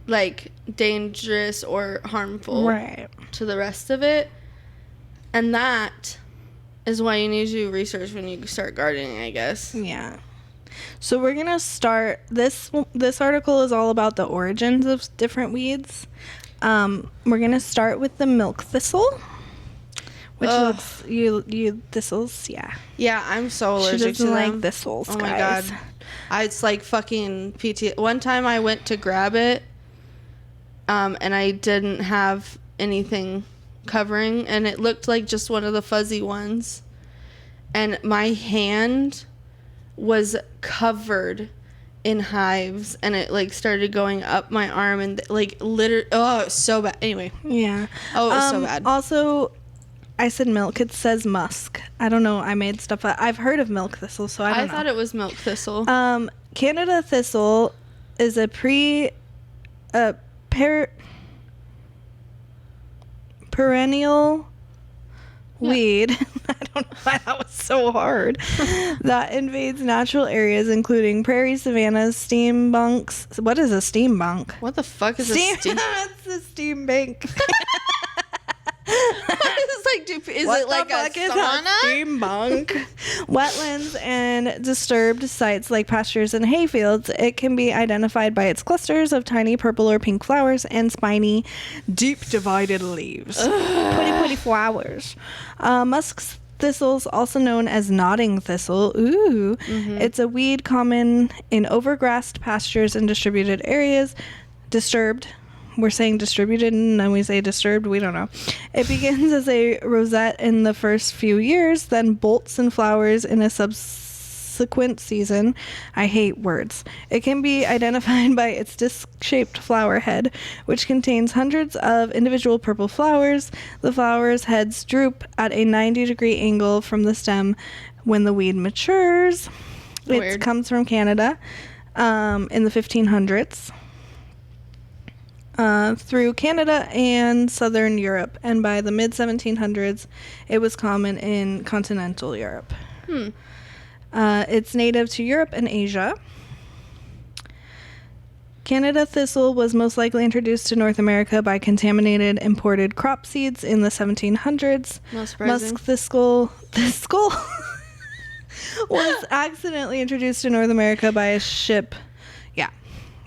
Speaker 2: like, dangerous or harmful
Speaker 1: Right.
Speaker 2: to the rest of it? And that is why you need to do research when you start gardening, I guess.
Speaker 1: Yeah. So we're going to start, this article is all about the origins of different weeds. We're going to start with the milk thistle, which looks, you thistles, yeah.
Speaker 2: Yeah, I'm so allergic to them.
Speaker 1: She doesn't like thistles,
Speaker 2: oh
Speaker 1: guys.
Speaker 2: my god. It's like fucking PT. One time I went to grab it, and I didn't have anything covering, and it looked like just one of the fuzzy ones. And my hand was covered in hives, and it like started going up my arm, and like literally, oh, it was so bad. Anyway.
Speaker 1: Yeah.
Speaker 2: Oh, it was so bad.
Speaker 1: Also, I said milk. It says musk. I don't know. I made stuff up. I've heard of milk thistle, so I don't know.
Speaker 2: I thought it was milk thistle.
Speaker 1: Canada thistle is a perennial weed. I don't know why that was so hard. That invades natural areas, including prairie savannas, steam bunks. What is a steam bunk?
Speaker 2: What the fuck is a steam?
Speaker 1: It's a steam bank.
Speaker 2: Is it like a sauna?
Speaker 1: Steam bunk? Wetlands and disturbed sites like pastures and hayfields. It can be identified by its clusters of tiny purple or pink flowers and spiny, deep divided leaves. Pretty flowers. Musk thistles, also known as nodding thistle. Ooh. Mm-hmm. It's a weed common in overgrassed pastures and distributed areas. Disturbed. We're saying distributed and then we say disturbed. We don't know. It begins as a rosette in the first few years, then bolts and flowers in a subsequent season. I hate words. It can be identified by its disc-shaped flower head, which contains hundreds of individual purple flowers. The flowers' heads droop at a 90-degree angle from the stem when the weed matures. It comes from Canada in the 1500s. Through Canada and southern Europe, and by the mid 1700s it was common in continental Europe. It's native to Europe and Asia. Canada thistle was most likely introduced to North America by contaminated imported crop seeds in the 1700s. Musk thistle was accidentally introduced to North America by a ship. Yeah.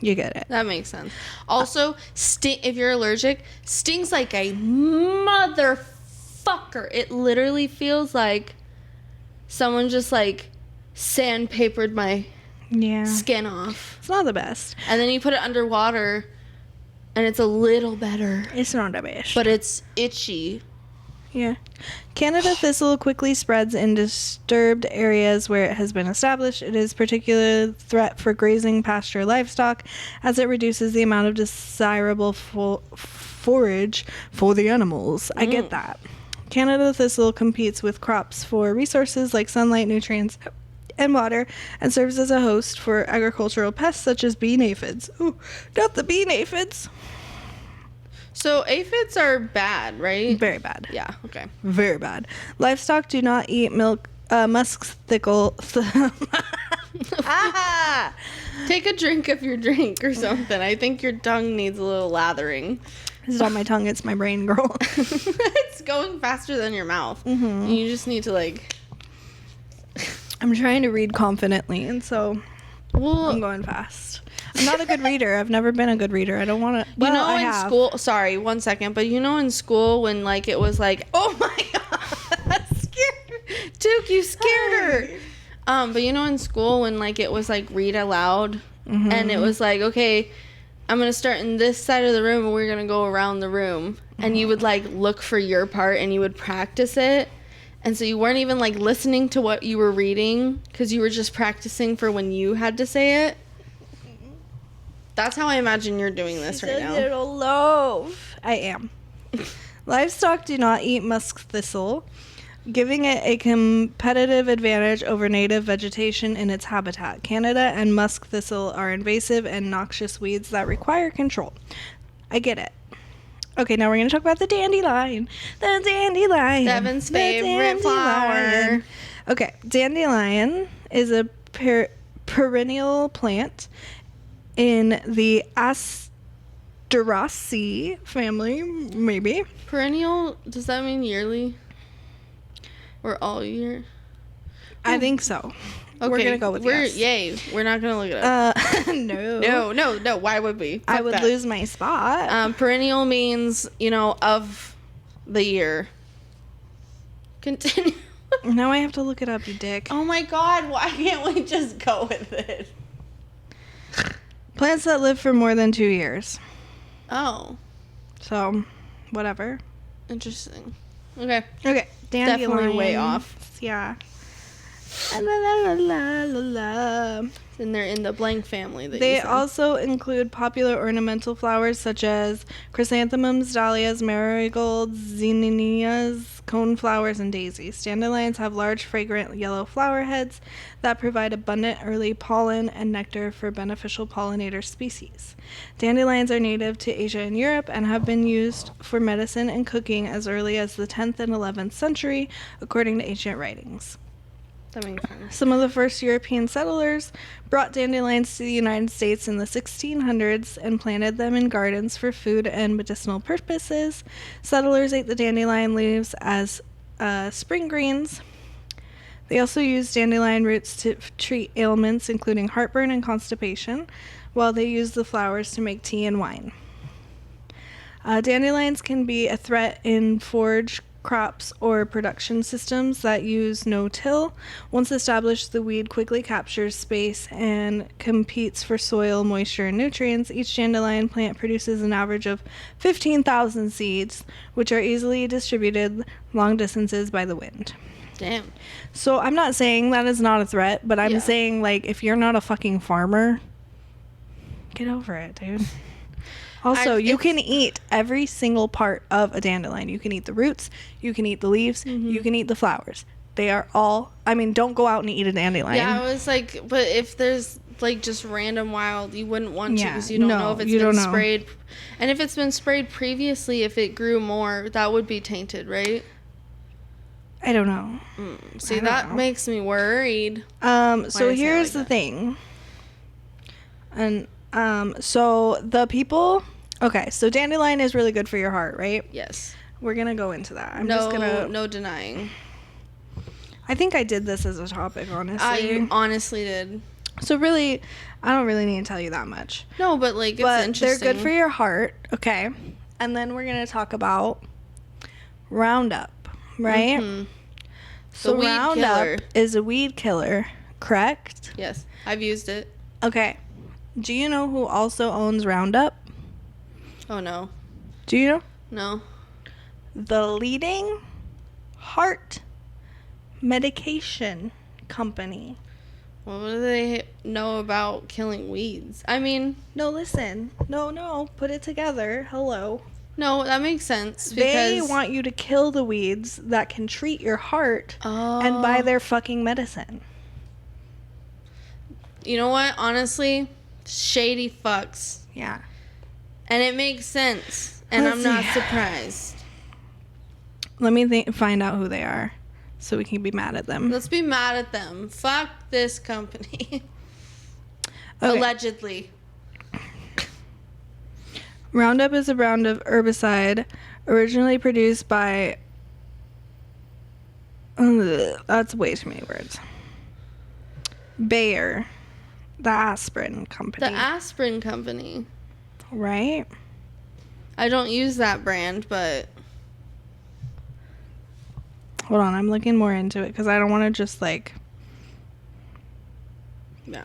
Speaker 1: You get it.
Speaker 2: That makes sense. Also, if you're allergic, stings like a motherfucker. It literally feels like someone just like sandpapered my skin off.
Speaker 1: It's not the best.
Speaker 2: And then you put it underwater and it's a little better.
Speaker 1: It's not the best.
Speaker 2: But it's itchy.
Speaker 1: Yeah. Canada thistle quickly spreads in disturbed areas where it has been established. It is a particular threat for grazing pasture livestock as it reduces the amount of desirable forage for the animals. I get that. Canada thistle competes with crops for resources like sunlight, nutrients, and water, and serves as a host for agricultural pests such as bee aphids. Ooh, not the bee aphids.
Speaker 2: So aphids are bad, right?
Speaker 1: Very bad.
Speaker 2: Yeah, okay.
Speaker 1: Very bad. Livestock do not eat musk thistle.
Speaker 2: Take a drink of your drink or something. I think your tongue needs a little lathering.
Speaker 1: It's not my tongue, it's my brain, girl.
Speaker 2: It's going faster than your mouth. Mm-hmm. You just need to like...
Speaker 1: I'm trying to read confidently, and so I'm going fast. I'm not a good reader. I've never been a good reader. I don't want to. Well, I have.
Speaker 2: School. Sorry, 1 second. But in school when like it was like, oh my god, that scared Duke, you scared her. But in school when like it was like read aloud, and it was like, okay, I'm gonna start in this side of the room and we're gonna go around the room, and you would like look for your part and you would practice it. And so you weren't even like listening to what you were reading because you were just practicing for when you had to say it. That's how I imagine you're doing this right now.
Speaker 1: Little loaf. I am. Livestock do not eat musk thistle, giving it a competitive advantage over native vegetation in its habitat. Canada and musk thistle are invasive and noxious weeds that require control. I get it. Okay, now we're going to talk about the dandelion. The dandelion.
Speaker 2: Devin's favorite flower.
Speaker 1: Okay, dandelion is a perennial plant in the Asteraceae family, maybe.
Speaker 2: Perennial, does that mean yearly? Or all year?
Speaker 1: I think so.
Speaker 2: Okay,
Speaker 1: We're gonna go with yes.
Speaker 2: Yay. We're not gonna look it up.
Speaker 1: No.
Speaker 2: No. Why would we?
Speaker 1: I
Speaker 2: Fuck
Speaker 1: would
Speaker 2: that.
Speaker 1: lose my spot.
Speaker 2: Perennial means, of the year. Continue.
Speaker 1: Now I have to look it up, you dick.
Speaker 2: Oh my god, why can't we just go with it?
Speaker 1: Plants that live for more than 2 years.
Speaker 2: Oh.
Speaker 1: So, whatever.
Speaker 2: Interesting. Okay.
Speaker 1: Okay. Dandelions.
Speaker 2: Definitely way off.
Speaker 1: Yeah. La, la, la, la, la.
Speaker 2: And they're in the blank family.
Speaker 1: They also include popular ornamental flowers such as chrysanthemums, dahlias, marigolds, zinnias, coneflowers, and daisies. Dandelions have large, fragrant yellow flower heads that provide abundant early pollen and nectar for beneficial pollinator species. Dandelions are native to Asia and Europe and have been used for medicine and cooking as early as the 10th and 11th century, according to ancient writings.
Speaker 2: That makes sense.
Speaker 1: Some of the first European settlers brought dandelions to the United States in the 1600s and planted them in gardens for food and medicinal purposes. Settlers ate the dandelion leaves as spring greens. They also used dandelion roots to treat ailments including heartburn and constipation, while they used the flowers to make tea and wine. Dandelions can be a threat in forage crops or production systems that use no-till. Once established, the weed quickly captures space and competes for soil, moisture, and nutrients. Each dandelion plant produces an average of 15,000 seeds, which are easily distributed long distances by the wind.
Speaker 2: Damn.
Speaker 1: So I'm not saying that is not a threat, but I'm saying, like, if you're not a fucking farmer, get over it, dude. Also, you can eat every single part of a dandelion. You can eat the roots, you can eat the leaves, you can eat the flowers. They are all, don't go out and eat a dandelion.
Speaker 2: Yeah, I was like, but if there's like just random wild, you wouldn't want to because you don't know if it's been sprayed. And if it's been sprayed previously, if it grew more, that would be tainted, right?
Speaker 1: I don't know.
Speaker 2: See, that makes me worried.
Speaker 1: So here's the thing. And so the people... Okay, so dandelion is really good for your heart, right?
Speaker 2: Yes.
Speaker 1: We're going to go into that.
Speaker 2: No denying.
Speaker 1: I think I did this as a topic, honestly.
Speaker 2: You honestly did.
Speaker 1: So really, I don't really need to tell you that much.
Speaker 2: No, but like, it's interesting.
Speaker 1: They're good for your heart, okay? And then we're going to talk about Roundup, right? Mm-hmm. So Roundup is a weed killer, correct?
Speaker 2: Yes, I've used it.
Speaker 1: Okay. Do you know who also owns Roundup?
Speaker 2: Oh, no.
Speaker 1: Do you know?
Speaker 2: No.
Speaker 1: The leading heart medication company.
Speaker 2: What do they know about killing weeds?
Speaker 1: No, listen. No. Put it together. Hello.
Speaker 2: No, that makes sense.
Speaker 1: They want you to kill the weeds that can treat your heart and buy their fucking medicine.
Speaker 2: You know what? Honestly, shady fucks.
Speaker 1: Yeah.
Speaker 2: And it makes sense. And I'm not surprised.
Speaker 1: Let me find out who they are so we can be mad at them.
Speaker 2: Let's be mad at them. Fuck this company.
Speaker 1: Okay.
Speaker 2: Allegedly.
Speaker 1: Roundup is a brand of herbicide originally produced by... that's way too many words. Bayer. The aspirin company.
Speaker 2: The aspirin company.
Speaker 1: Right?
Speaker 2: I don't use that brand, but...
Speaker 1: Hold on, I'm looking more into it because I don't want to just like...
Speaker 2: Yeah.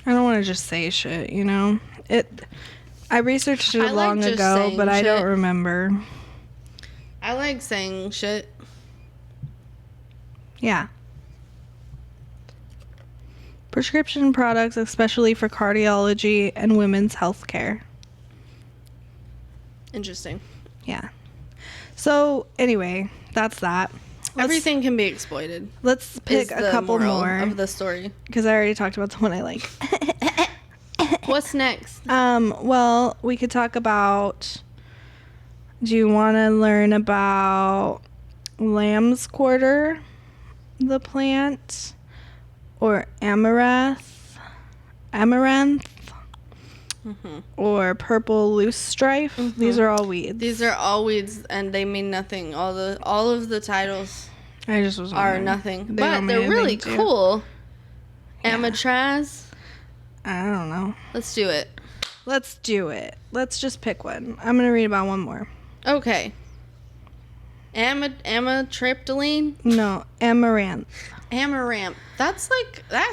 Speaker 1: I don't want to just say shit, you know? I researched it long ago, but I don't remember.
Speaker 2: I like saying shit.
Speaker 1: Yeah. Prescription products, especially for cardiology and women's health care.
Speaker 2: Interesting.
Speaker 1: Yeah. So, anyway, that's that.
Speaker 2: Everything can be exploited.
Speaker 1: Let's pick a couple more
Speaker 2: of the story.
Speaker 1: Because I already talked about the one I like.
Speaker 2: What's next?
Speaker 1: Well, we could talk about... Do you want to learn about lamb's quarter, the plant, or amaranth? or purple loosestrife. These are all weeds.
Speaker 2: These are all weeds, and they mean nothing. All of the titles
Speaker 1: I just was
Speaker 2: are
Speaker 1: wondering.
Speaker 2: nothing,
Speaker 1: They
Speaker 2: but
Speaker 1: don't mean
Speaker 2: they're really
Speaker 1: anything to you.
Speaker 2: cool.
Speaker 1: Yeah.
Speaker 2: Amatraz.
Speaker 1: I don't know.
Speaker 2: Let's do it.
Speaker 1: Let's do it. Let's just pick one. I'm gonna read about one more.
Speaker 2: Okay. Amitriptyline?
Speaker 1: No, amaranth.
Speaker 2: Amaranth. That's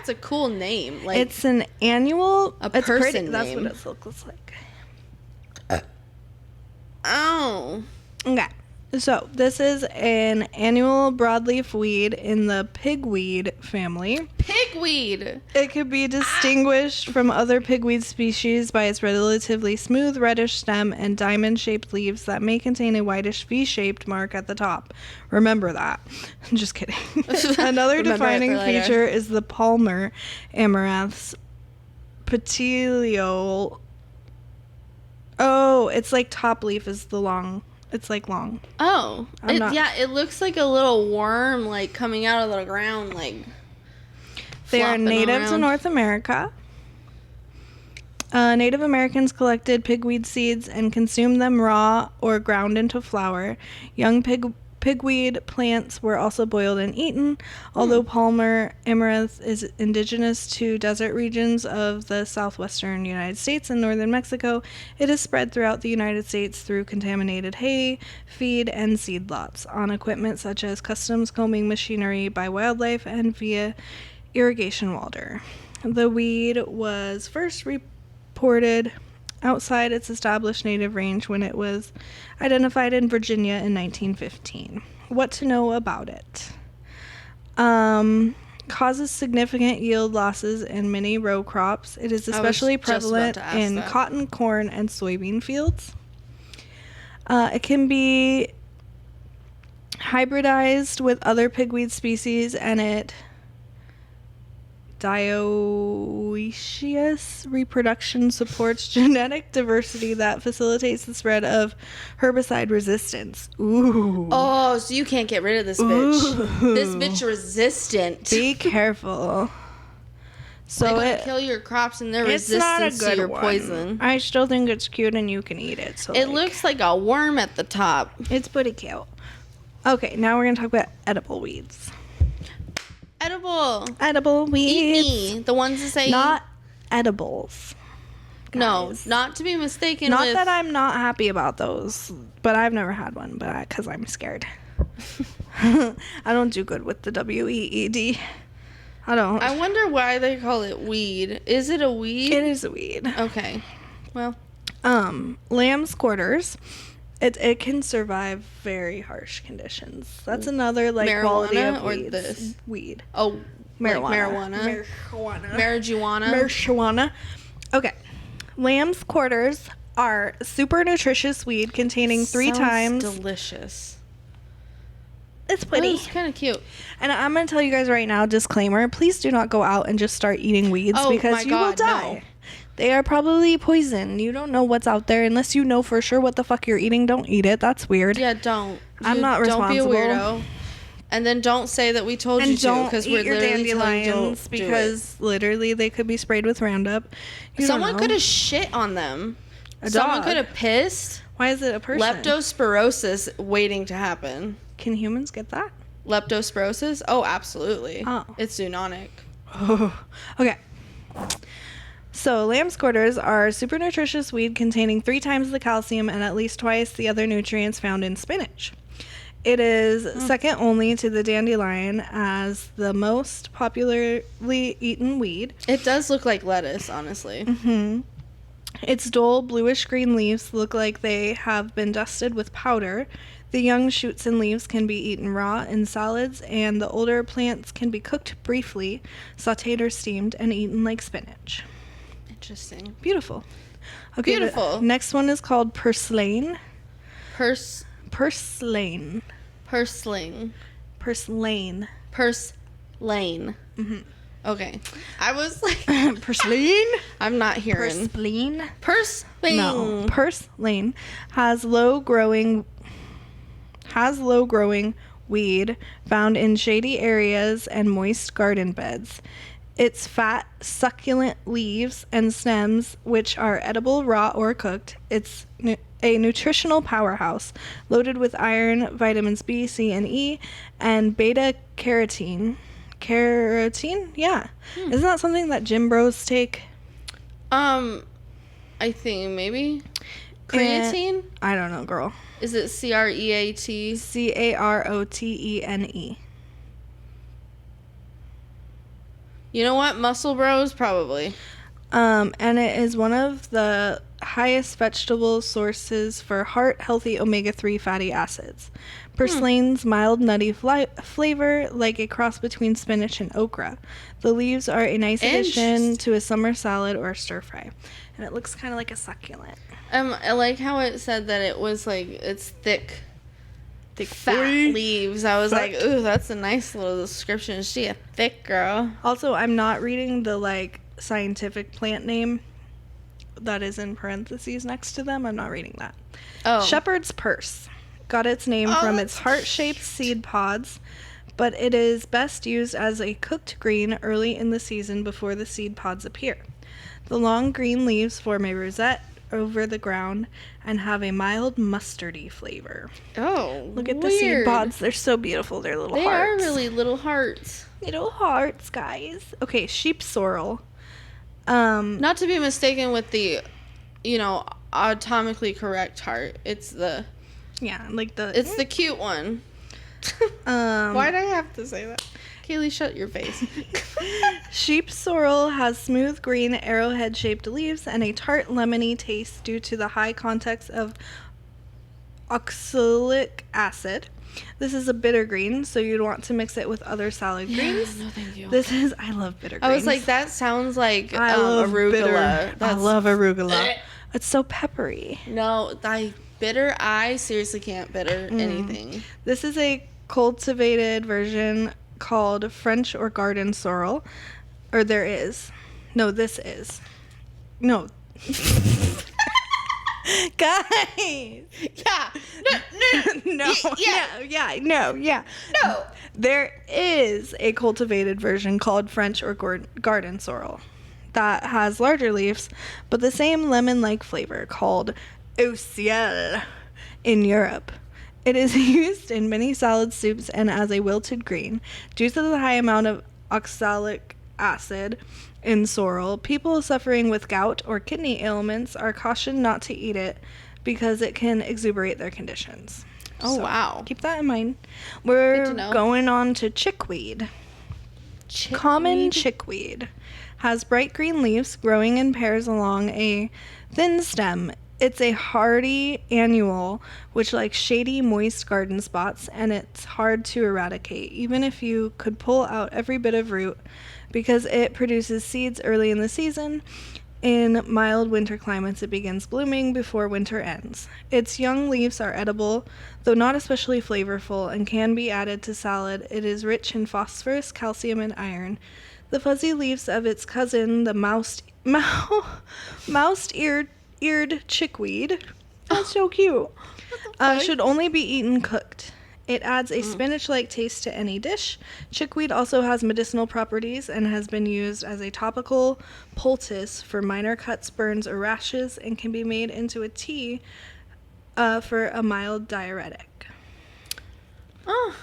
Speaker 2: a cool name. Like,
Speaker 1: It's an annual.
Speaker 2: A
Speaker 1: It's
Speaker 2: person
Speaker 1: pretty. That's
Speaker 2: name.
Speaker 1: what it looks like.
Speaker 2: oh.
Speaker 1: Okay. So this is an annual broadleaf weed in the pigweed family.
Speaker 2: Pigweed.
Speaker 1: It could be distinguished from other pigweed species by its relatively smooth reddish stem and diamond-shaped leaves that may contain a whitish V-shaped mark at the top. Remember that. I'm just kidding. Another
Speaker 2: Remember it
Speaker 1: defining
Speaker 2: for later.
Speaker 1: feature is the Palmer amaranth's petiole. Oh, it's like top leaf is the long. It's like long.
Speaker 2: Oh.
Speaker 1: I'm not-
Speaker 2: Yeah, it looks like a little worm, like, coming out of the ground, like,
Speaker 1: They are
Speaker 2: flopping
Speaker 1: native to
Speaker 2: around.
Speaker 1: North America. Native Americans collected pigweed seeds and consumed them raw or ground into flour. Young pigweed plants were also boiled and eaten. Although Palmer amaranth is indigenous to desert regions of the southwestern United States and northern Mexico, it is spread throughout the United States through contaminated hay, feed, and seed lots, on equipment such as customs combing machinery by wildlife, and via irrigation water. The weed was first reported outside its established native range when it was identified in Virginia in 1915. What to know about it? Causes significant yield losses in many row crops. It is especially
Speaker 2: just about
Speaker 1: prevalent
Speaker 2: to ask
Speaker 1: in
Speaker 2: that.
Speaker 1: cotton, corn, and soybean fields. It can be hybridized with other pigweed species, and it dioecious reproduction supports genetic diversity that facilitates the spread of herbicide resistance. Ooh.
Speaker 2: Oh, so you can't get rid of this bitch.
Speaker 1: Ooh.
Speaker 2: This bitch resistant.
Speaker 1: Be careful. So
Speaker 2: They're gonna
Speaker 1: it,
Speaker 2: kill your crops and they're
Speaker 1: it's not a
Speaker 2: resistant to
Speaker 1: good
Speaker 2: your
Speaker 1: one.
Speaker 2: poison.
Speaker 1: I still think it's cute and you can eat it. So
Speaker 2: It looks like a worm at the top.
Speaker 1: it's pretty cute. Okay, now we're gonna talk about edible weeds.
Speaker 2: Edible.
Speaker 1: Weeds.
Speaker 2: Eat me. The ones that say
Speaker 1: Not edibles.
Speaker 2: no,
Speaker 1: guys.
Speaker 2: not to be mistaken
Speaker 1: Not
Speaker 2: with.
Speaker 1: that I'm not happy about those, but I've never had one, but because I'm scared. I don't do good with the WEED. I don't.
Speaker 2: I wonder why they call it weed. Is it a weed?
Speaker 1: It is a weed.
Speaker 2: Okay. Well,
Speaker 1: Lamb's quarters. It can survive very harsh conditions. That's another like quality
Speaker 2: Marijuana
Speaker 1: of
Speaker 2: or
Speaker 1: weeds.
Speaker 2: this?
Speaker 1: Weed.
Speaker 2: oh,
Speaker 1: Marijuana.
Speaker 2: Like marijuana. Marijuana.
Speaker 1: Marijuana. Okay. Lamb's quarters are super nutritious weed containing three
Speaker 2: Sounds
Speaker 1: times.
Speaker 2: delicious.
Speaker 1: It's pretty.
Speaker 2: It's kind of cute.
Speaker 1: And I'm going to tell you guys right now, disclaimer, please do not go out and just start eating weeds
Speaker 2: Oh,
Speaker 1: because
Speaker 2: my
Speaker 1: you will
Speaker 2: God,
Speaker 1: die.
Speaker 2: no.
Speaker 1: They are probably poison. You don't know what's out there unless you know for sure what the fuck you're eating. Don't eat it. That's weird.
Speaker 2: Yeah, don't.
Speaker 1: I'm not responsible.
Speaker 2: Don't be a weirdo. And then don't say that we told you
Speaker 1: And
Speaker 2: to,
Speaker 1: don't
Speaker 2: because
Speaker 1: eat
Speaker 2: we're
Speaker 1: your
Speaker 2: literally telling you
Speaker 1: dandelions
Speaker 2: don't do it.
Speaker 1: because literally they could be sprayed with Roundup. You don't
Speaker 2: Someone
Speaker 1: know.
Speaker 2: could have shit on them.
Speaker 1: A
Speaker 2: Someone
Speaker 1: dog.
Speaker 2: could have pissed.
Speaker 1: Why is it a person?
Speaker 2: Leptospirosis waiting to happen.
Speaker 1: Can humans get that?
Speaker 2: Leptospirosis? Oh, absolutely.
Speaker 1: Oh.
Speaker 2: It's zoonotic.
Speaker 1: Oh, okay. So, lamb's quarters are super nutritious weed containing 3 times the calcium and at least twice the other nutrients found in spinach. It is second only to the dandelion as the most popularly eaten weed.
Speaker 2: It does look like lettuce, honestly.
Speaker 1: Its dull bluish-green leaves look like they have been dusted with powder. The young shoots and leaves can be eaten raw in salads, and the older plants can be cooked briefly, sautéed or steamed, and eaten like spinach.
Speaker 2: Interesting.
Speaker 1: Beautiful. Okay, the
Speaker 2: Beautiful.
Speaker 1: next one is called purslane.
Speaker 2: Purslane.
Speaker 1: Purslane. Purslane.
Speaker 2: Purslane. Okay. I was like,
Speaker 1: Purslane?
Speaker 2: I'm not hearing.
Speaker 1: Purslane?
Speaker 2: Purslane.
Speaker 1: No. Purslane has low growing weed found in shady areas and moist garden beds. Its fat, succulent leaves and stems, which are edible raw or cooked. It's a nutritional powerhouse loaded with iron, vitamins B, C, and E, and beta carotene. Carotene? Yeah. Isn't that something that gym bros take?
Speaker 2: I think maybe. Creatine?
Speaker 1: I don't know, girl.
Speaker 2: Is it CREAT?
Speaker 1: CAROTENE.
Speaker 2: You know what? Muscle Bros? Probably.
Speaker 1: And it is one of the highest vegetable sources for heart-healthy omega-3 fatty acids. Purslane's mild nutty flavor, like a cross between spinach and okra. The leaves are a nice addition to a summer salad or stir fry. And it looks kind of like a succulent.
Speaker 2: I like how it said that it was like, it's thick fat leaves. I was like, ooh, that's a nice little description. Is she a thick girl?
Speaker 1: Also, I'm not reading the like scientific plant name that is in parentheses next to them. I'm not reading that.
Speaker 2: Oh.
Speaker 1: Shepherd's purse got its name from its heart-shaped seed pods, but it is best used as a cooked green early in the season before the seed pods appear. The long green leaves form a rosette over the ground and have a mild mustardy flavor.
Speaker 2: Oh,
Speaker 1: look at the seed pods. They're so beautiful. They're little hearts.
Speaker 2: They are really little hearts.
Speaker 1: Little hearts, guys. Okay, sheep sorrel.
Speaker 2: Not to be mistaken with the, anatomically correct heart. It's the...
Speaker 1: Yeah, like the...
Speaker 2: It's the cute one. Why'd I have to say that? Kaylee, shut your face.
Speaker 1: Sheep sorrel has smooth green arrowhead-shaped leaves and a tart lemony taste due to the high context of oxalic acid. This is a bitter green, so you'd want to mix it with other salad greens.
Speaker 2: No, thank you.
Speaker 1: I love bitter greens.
Speaker 2: I was like, that sounds like
Speaker 1: I love
Speaker 2: arugula.
Speaker 1: I love arugula. It's so peppery.
Speaker 2: No, I seriously can't bitter anything.
Speaker 1: This is a cultivated version called French or garden sorrel. Or there is. No, this is. No. Guys.
Speaker 2: Yeah.
Speaker 1: No. Yeah. No. There is a cultivated version called French or garden sorrel that has larger leaves, but the same lemon-like flavor called au ciel in Europe. It is used in many salad soups and as a wilted green. Due to the high amount of oxalic acid in sorrel, people suffering with gout or kidney ailments are cautioned not to eat it because it can exacerbate their conditions.
Speaker 2: Oh, wow.
Speaker 1: Keep that in mind. We're going on to chickweed. Common chickweed has bright green leaves growing in pairs along a thin stem. It's a hardy annual, which likes shady, moist garden spots, and it's hard to eradicate, even if you could pull out every bit of root, because it produces seeds early in the season. In mild winter climates, it begins blooming before winter ends. Its young leaves are edible, though not especially flavorful, and can be added to salad. It is rich in phosphorus, calcium, and iron. The fuzzy leaves of its cousin, the mouse-eared chickweed, that's so cute, should only be eaten cooked. It adds a spinach-like taste to any dish. Chickweed also has medicinal properties and has been used as a topical poultice for minor cuts, burns, or rashes, and can be made into a tea for a mild diuretic.
Speaker 2: Oh,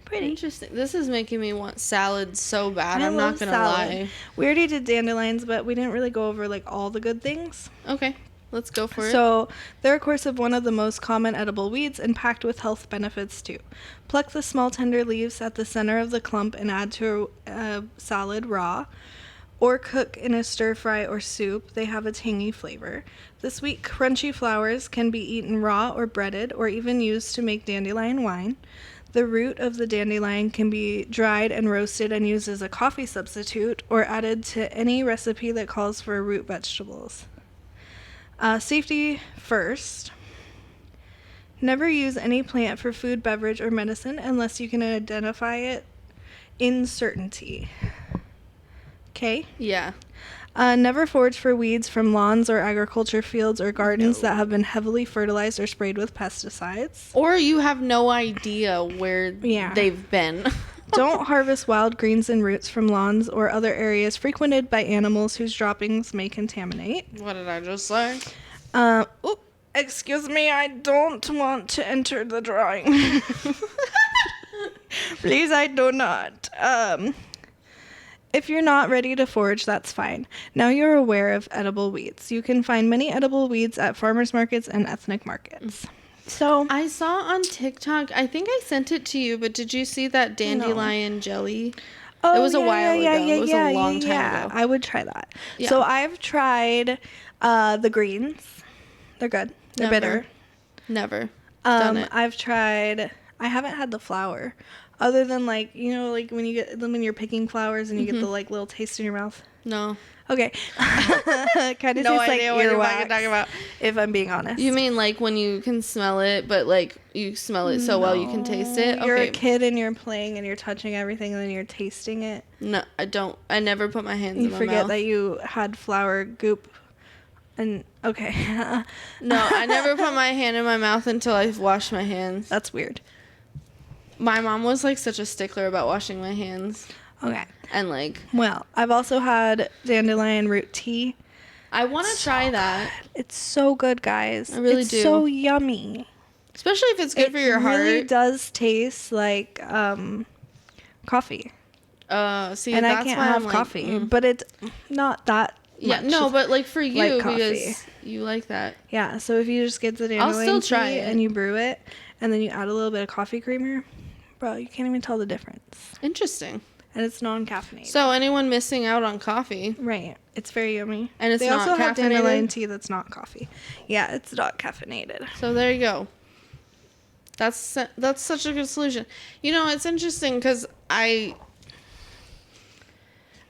Speaker 1: pretty
Speaker 2: interesting. This is making me want salad so bad. I'm not gonna lie.
Speaker 1: We already did dandelions, but we didn't really go over like all the good things.
Speaker 2: Okay, let's go for it.
Speaker 1: So they're of course one of the most common edible weeds and packed with health benefits too. Pluck the small tender leaves at the center of the clump and add to a salad raw, or cook in a stir fry or soup. They have a tangy flavor. The sweet crunchy flowers can be eaten raw or breaded, or even used to make dandelion wine. The root of the dandelion can be dried and roasted and used as a coffee substitute, or added to any recipe that calls for root vegetables. Safety first. Never use any plant for food, beverage, or medicine unless you can identify it in certainty. Okay?
Speaker 2: Yeah.
Speaker 1: Never forage for weeds from lawns or agriculture fields or gardens that have been heavily fertilized or sprayed with pesticides.
Speaker 2: Or you have no idea where they've been.
Speaker 1: Don't harvest wild greens and roots from lawns or other areas frequented by animals whose droppings may contaminate.
Speaker 2: What did I just say?
Speaker 1: Oop, excuse me, I don't want to enter the drawing. Please, I do not. If you're not ready to forage, that's fine. Now you're aware of edible weeds. You can find many edible weeds at farmers markets and ethnic markets. So
Speaker 2: I saw on TikTok, I think I sent it to you, but did you see that dandelion jelly?
Speaker 1: oh,
Speaker 2: It was a while ago. It was a long time ago.
Speaker 1: I would try that.
Speaker 2: Yeah.
Speaker 1: So I've tried the greens. They're good. They're bitter.
Speaker 2: Never. Done it.
Speaker 1: I've tried. I haven't had the flower, other than like like when you're picking flowers and you get the like little taste in your mouth.
Speaker 2: No.
Speaker 1: Okay. Kind of
Speaker 2: No
Speaker 1: tastes like
Speaker 2: idea what you're fucking
Speaker 1: earwax,
Speaker 2: talking about.
Speaker 1: if I'm being honest.
Speaker 2: You mean like when you can smell it, but like you smell it so well you can taste it?
Speaker 1: You're
Speaker 2: Okay.
Speaker 1: a kid and you're playing and you're touching everything and then you're tasting it.
Speaker 2: No, I don't. I never put my hands
Speaker 1: You
Speaker 2: in my
Speaker 1: forget
Speaker 2: mouth.
Speaker 1: that you had flour goop. And okay.
Speaker 2: No, I never put my hand in my mouth until I've washed my hands.
Speaker 1: That's weird.
Speaker 2: My mom was like such a stickler about washing my hands.
Speaker 1: Okay.
Speaker 2: And like,
Speaker 1: Well, I've also had dandelion root tea.
Speaker 2: I want to try that.
Speaker 1: It's so good, guys.
Speaker 2: I really
Speaker 1: it's
Speaker 2: do.
Speaker 1: so yummy.
Speaker 2: Especially if it's good for your heart.
Speaker 1: It really does taste like coffee.
Speaker 2: See,
Speaker 1: And
Speaker 2: that's
Speaker 1: I can't
Speaker 2: why
Speaker 1: have
Speaker 2: I'm like,
Speaker 1: coffee, but it's not that
Speaker 2: Yeah,
Speaker 1: much.
Speaker 2: no, but like for you,
Speaker 1: like coffee.
Speaker 2: because you like that.
Speaker 1: Yeah, so if you just get the
Speaker 2: I'll
Speaker 1: dandelion
Speaker 2: still try
Speaker 1: tea
Speaker 2: it.
Speaker 1: and you brew it, and then you add a little bit of coffee creamer, bro, you can't even tell the difference.
Speaker 2: Interesting.
Speaker 1: And it's non-caffeinated.
Speaker 2: So anyone missing out on coffee,
Speaker 1: Right. It's very yummy.
Speaker 2: And it's
Speaker 1: they
Speaker 2: not
Speaker 1: also have dandelion
Speaker 2: caffeinated?
Speaker 1: tea that's not coffee. Yeah, it's not caffeinated.
Speaker 2: so there you go. That's such a good solution. You know, it's interesting because I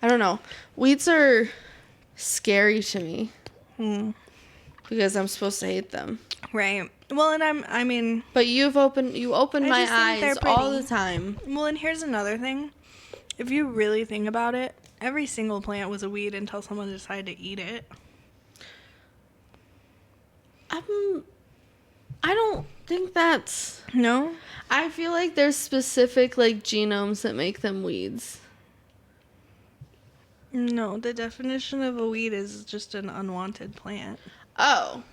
Speaker 2: don't know. Weeds are scary to me because I'm supposed to hate them.
Speaker 1: Right. Well, and I mean,
Speaker 2: But you opened
Speaker 1: I
Speaker 2: my
Speaker 1: just think they're
Speaker 2: eyes all
Speaker 1: pretty.
Speaker 2: the time.
Speaker 1: well, and here's another thing. If you really think about it, every single plant was a weed until someone decided to eat it.
Speaker 2: I don't think that's.
Speaker 1: No?
Speaker 2: I feel like there's specific like genomes that make them weeds.
Speaker 1: No, the definition of a weed is just an unwanted plant.
Speaker 2: Oh.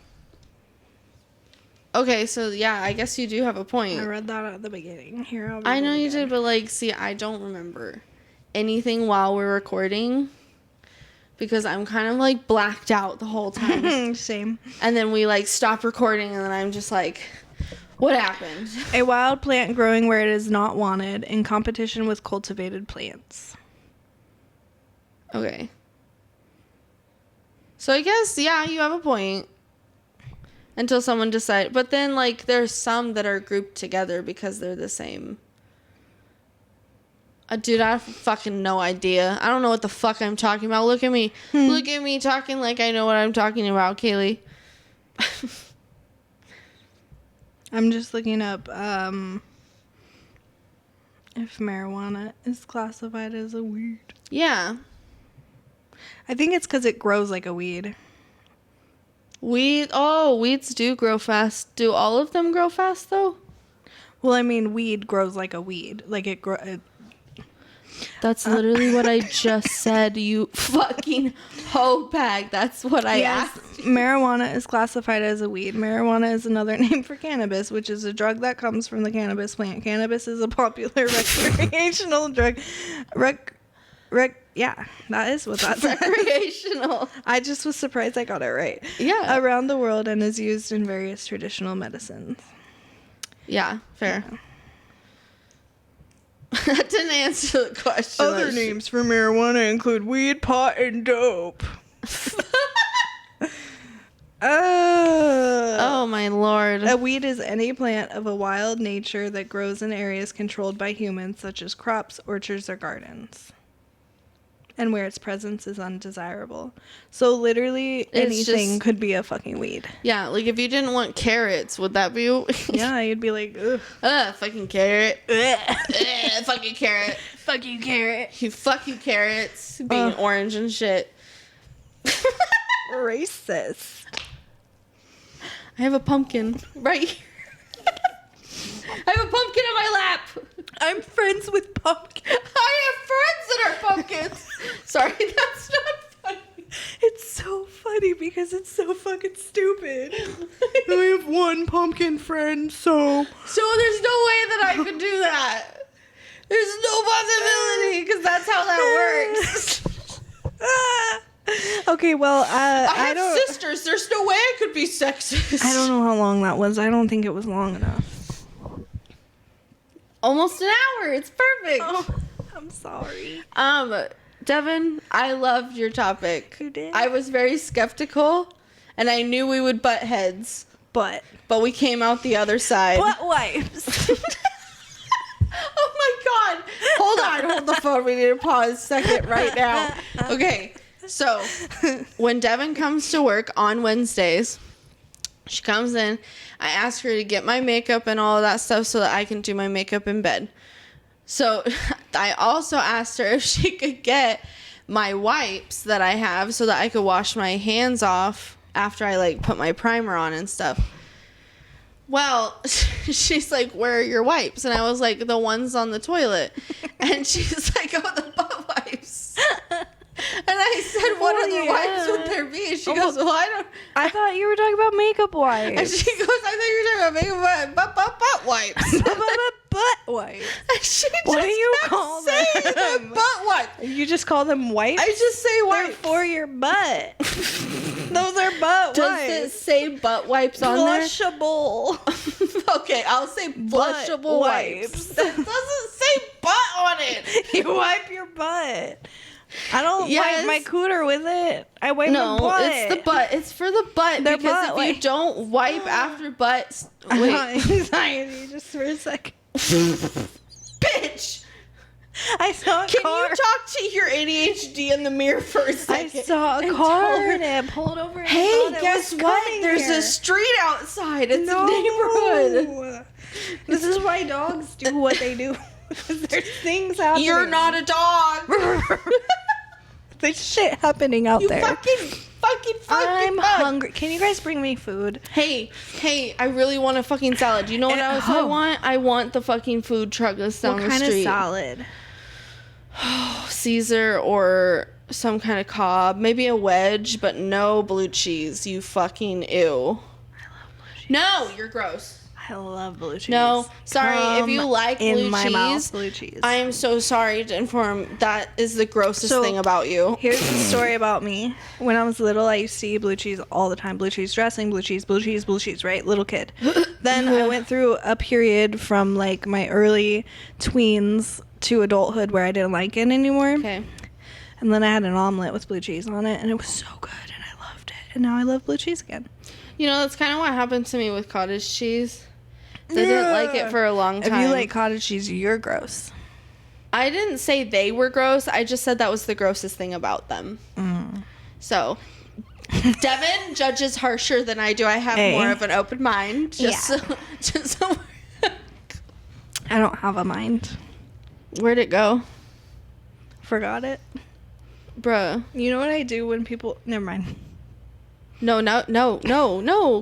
Speaker 2: Okay, so yeah, I guess you do have a point.
Speaker 1: I read that at the beginning. Here, I'll read
Speaker 2: I know
Speaker 1: it
Speaker 2: you
Speaker 1: again.
Speaker 2: did, but like, see, I don't remember anything while we're recording because I'm kind of like blacked out the whole time.
Speaker 1: Same.
Speaker 2: And then we like stop recording, and then I'm just like, what happened?
Speaker 1: A wild plant growing where it is not wanted in competition with cultivated plants.
Speaker 2: Okay. So I guess, yeah, you have a point. Until someone decides. But then, like, there's some that are grouped together because they're the same. Dude, I have fucking no idea. I don't know what the fuck I'm talking about. Look at me. Look at me talking like I know what I'm talking about, Kaylee.
Speaker 1: I'm just looking up if marijuana is classified as a weed.
Speaker 2: Yeah.
Speaker 1: I think it's because it grows like a weed.
Speaker 2: Weeds do grow fast. Do all of them grow fast, though?
Speaker 1: Well, I mean, weed grows like a weed. Like it
Speaker 2: That's literally what I just said, you fucking hoe bag. That's what I asked.
Speaker 1: Marijuana is classified as a weed. Marijuana is another name for cannabis, which is a drug that comes from the cannabis plant. Cannabis is a popular recreational drug. Yeah, that is what that's
Speaker 2: Recreational.
Speaker 1: I just was surprised I got it right.
Speaker 2: Yeah.
Speaker 1: Around the world and is used in various traditional medicines.
Speaker 2: Yeah, fair. That didn't answer the question.
Speaker 1: Other names for marijuana include weed, pot, and dope.
Speaker 2: Oh my lord.
Speaker 1: A weed is any plant of a wild nature that grows in areas controlled by humans, such as crops, orchards, or gardens, and where its presence is undesirable. So literally anything could be a fucking weed.
Speaker 2: Yeah, like if you didn't want carrots, would that be?
Speaker 1: Yeah, you'd be like, ugh.
Speaker 2: Fucking carrot. Fucking carrot.
Speaker 1: Fuck you, carrot.
Speaker 2: You fuck you, carrots. Being orange and shit.
Speaker 1: Racist.
Speaker 2: I have a pumpkin right here. I have a pumpkin in my lap.
Speaker 1: I'm friends with pumpkins.
Speaker 2: I have friends that are pumpkins. Sorry, that's not funny.
Speaker 1: It's so funny because it's so fucking stupid. I have one pumpkin friend, so
Speaker 2: there's no way that I could do that. There's no possibility because that's how that works.
Speaker 1: Okay, well,
Speaker 2: I have sisters. There's no way I could be sexist.
Speaker 1: I don't know how long that was. I don't think it was long enough.
Speaker 2: Almost an hour. It's perfect.
Speaker 1: Oh, I'm sorry.
Speaker 2: Devin, I loved your topic.
Speaker 1: You did?
Speaker 2: I was very skeptical, and I knew we would butt heads,
Speaker 1: But
Speaker 2: we came out the other side.
Speaker 1: butt wipes.
Speaker 2: Oh my god. Hold the phone. We need to pause a second right now. Okay. So, when Devin comes to work on Wednesdays, she comes in. I ask her to get my makeup and all of that stuff so that I can do my makeup in bed. So, I also asked her if she could get my wipes that I have so that I could wash my hands off after I, like, put my primer on and stuff. Well, she's like, where are your wipes? And I was like, the ones on the toilet. And she's like, oh, the butt wipes. And I said, what other wipes would there be? And she goes, well,
Speaker 1: I thought you were talking about makeup wipes.
Speaker 2: And she goes, I thought you were talking about makeup butt wipes.
Speaker 1: Butt wipes.
Speaker 2: And she
Speaker 1: What
Speaker 2: just
Speaker 1: do you
Speaker 2: kept
Speaker 1: call
Speaker 2: saying
Speaker 1: them?
Speaker 2: the butt wipe.
Speaker 1: You just call them wipes?
Speaker 2: I just say
Speaker 1: They're
Speaker 2: wipes.
Speaker 1: for your butt. Those are butt
Speaker 2: Does
Speaker 1: wipes.
Speaker 2: it say butt wipes on
Speaker 1: Flushable.
Speaker 2: there? Okay, I'll say flushable wipes. That doesn't say butt on it.
Speaker 1: You wipe your butt. I don't wipe my cooter with it. I wipe my butt.
Speaker 2: It's the butt. It's for the butt.
Speaker 1: They're
Speaker 2: because
Speaker 1: butt
Speaker 2: if you
Speaker 1: wipes.
Speaker 2: don't wipe after butts,
Speaker 1: Wait. Anxiety just for a second.
Speaker 2: Bitch.
Speaker 1: I saw a
Speaker 2: Can
Speaker 1: car.
Speaker 2: you talk to your ADHD in the mirror for a
Speaker 1: I
Speaker 2: second?
Speaker 1: saw a
Speaker 2: and
Speaker 1: car
Speaker 2: tell her,
Speaker 1: and it pulled over. And
Speaker 2: Hey,
Speaker 1: I thought it
Speaker 2: guess
Speaker 1: was
Speaker 2: what?
Speaker 1: coming
Speaker 2: There's
Speaker 1: here.
Speaker 2: a street outside. It's a neighborhood.
Speaker 1: This is why dogs do what they do. There's things happening.
Speaker 2: You're not a dog.
Speaker 1: There's shit happening out
Speaker 2: You
Speaker 1: there.
Speaker 2: fucking
Speaker 1: I'm
Speaker 2: bug.
Speaker 1: hungry. Can you guys bring me food?
Speaker 2: Hey, I really want a fucking salad. You know what else I want? I want the fucking food truck that's down
Speaker 1: What
Speaker 2: the
Speaker 1: kind of
Speaker 2: street.
Speaker 1: salad?
Speaker 2: Caesar or some kind of Cobb. Maybe a wedge, but no blue cheese. You fucking ew.
Speaker 1: I love blue cheese.
Speaker 2: No, you're gross.
Speaker 1: I love blue cheese.
Speaker 2: No, sorry. If you
Speaker 1: Come
Speaker 2: like
Speaker 1: in
Speaker 2: blue
Speaker 1: my
Speaker 2: cheese,
Speaker 1: mouth, blue cheese.
Speaker 2: I am so sorry to inform that is the grossest
Speaker 1: So,
Speaker 2: thing about you.
Speaker 1: Here's the story about me. When I was little, I used to eat blue cheese all the time. Blue cheese dressing, blue cheese, right? Little kid. Then I went through a period from like my early tweens to adulthood where I didn't like it anymore.
Speaker 2: Okay.
Speaker 1: And then I had an omelet with blue cheese on it, and it was so good, and I loved it. And now I love blue cheese again.
Speaker 2: You know, that's kind of what happened to me with cottage cheese. I didn't like it for a long time.
Speaker 1: If you like cottage cheese, you're gross.
Speaker 2: I didn't say they were gross. I just said that was the grossest thing about them. So, Devin judges harsher than I do. I have more of an open mind. Just so
Speaker 1: I don't have a mind.
Speaker 2: Where'd it go?
Speaker 1: Forgot it.
Speaker 2: Bruh.
Speaker 1: You know what I do when people... Never mind.
Speaker 2: No.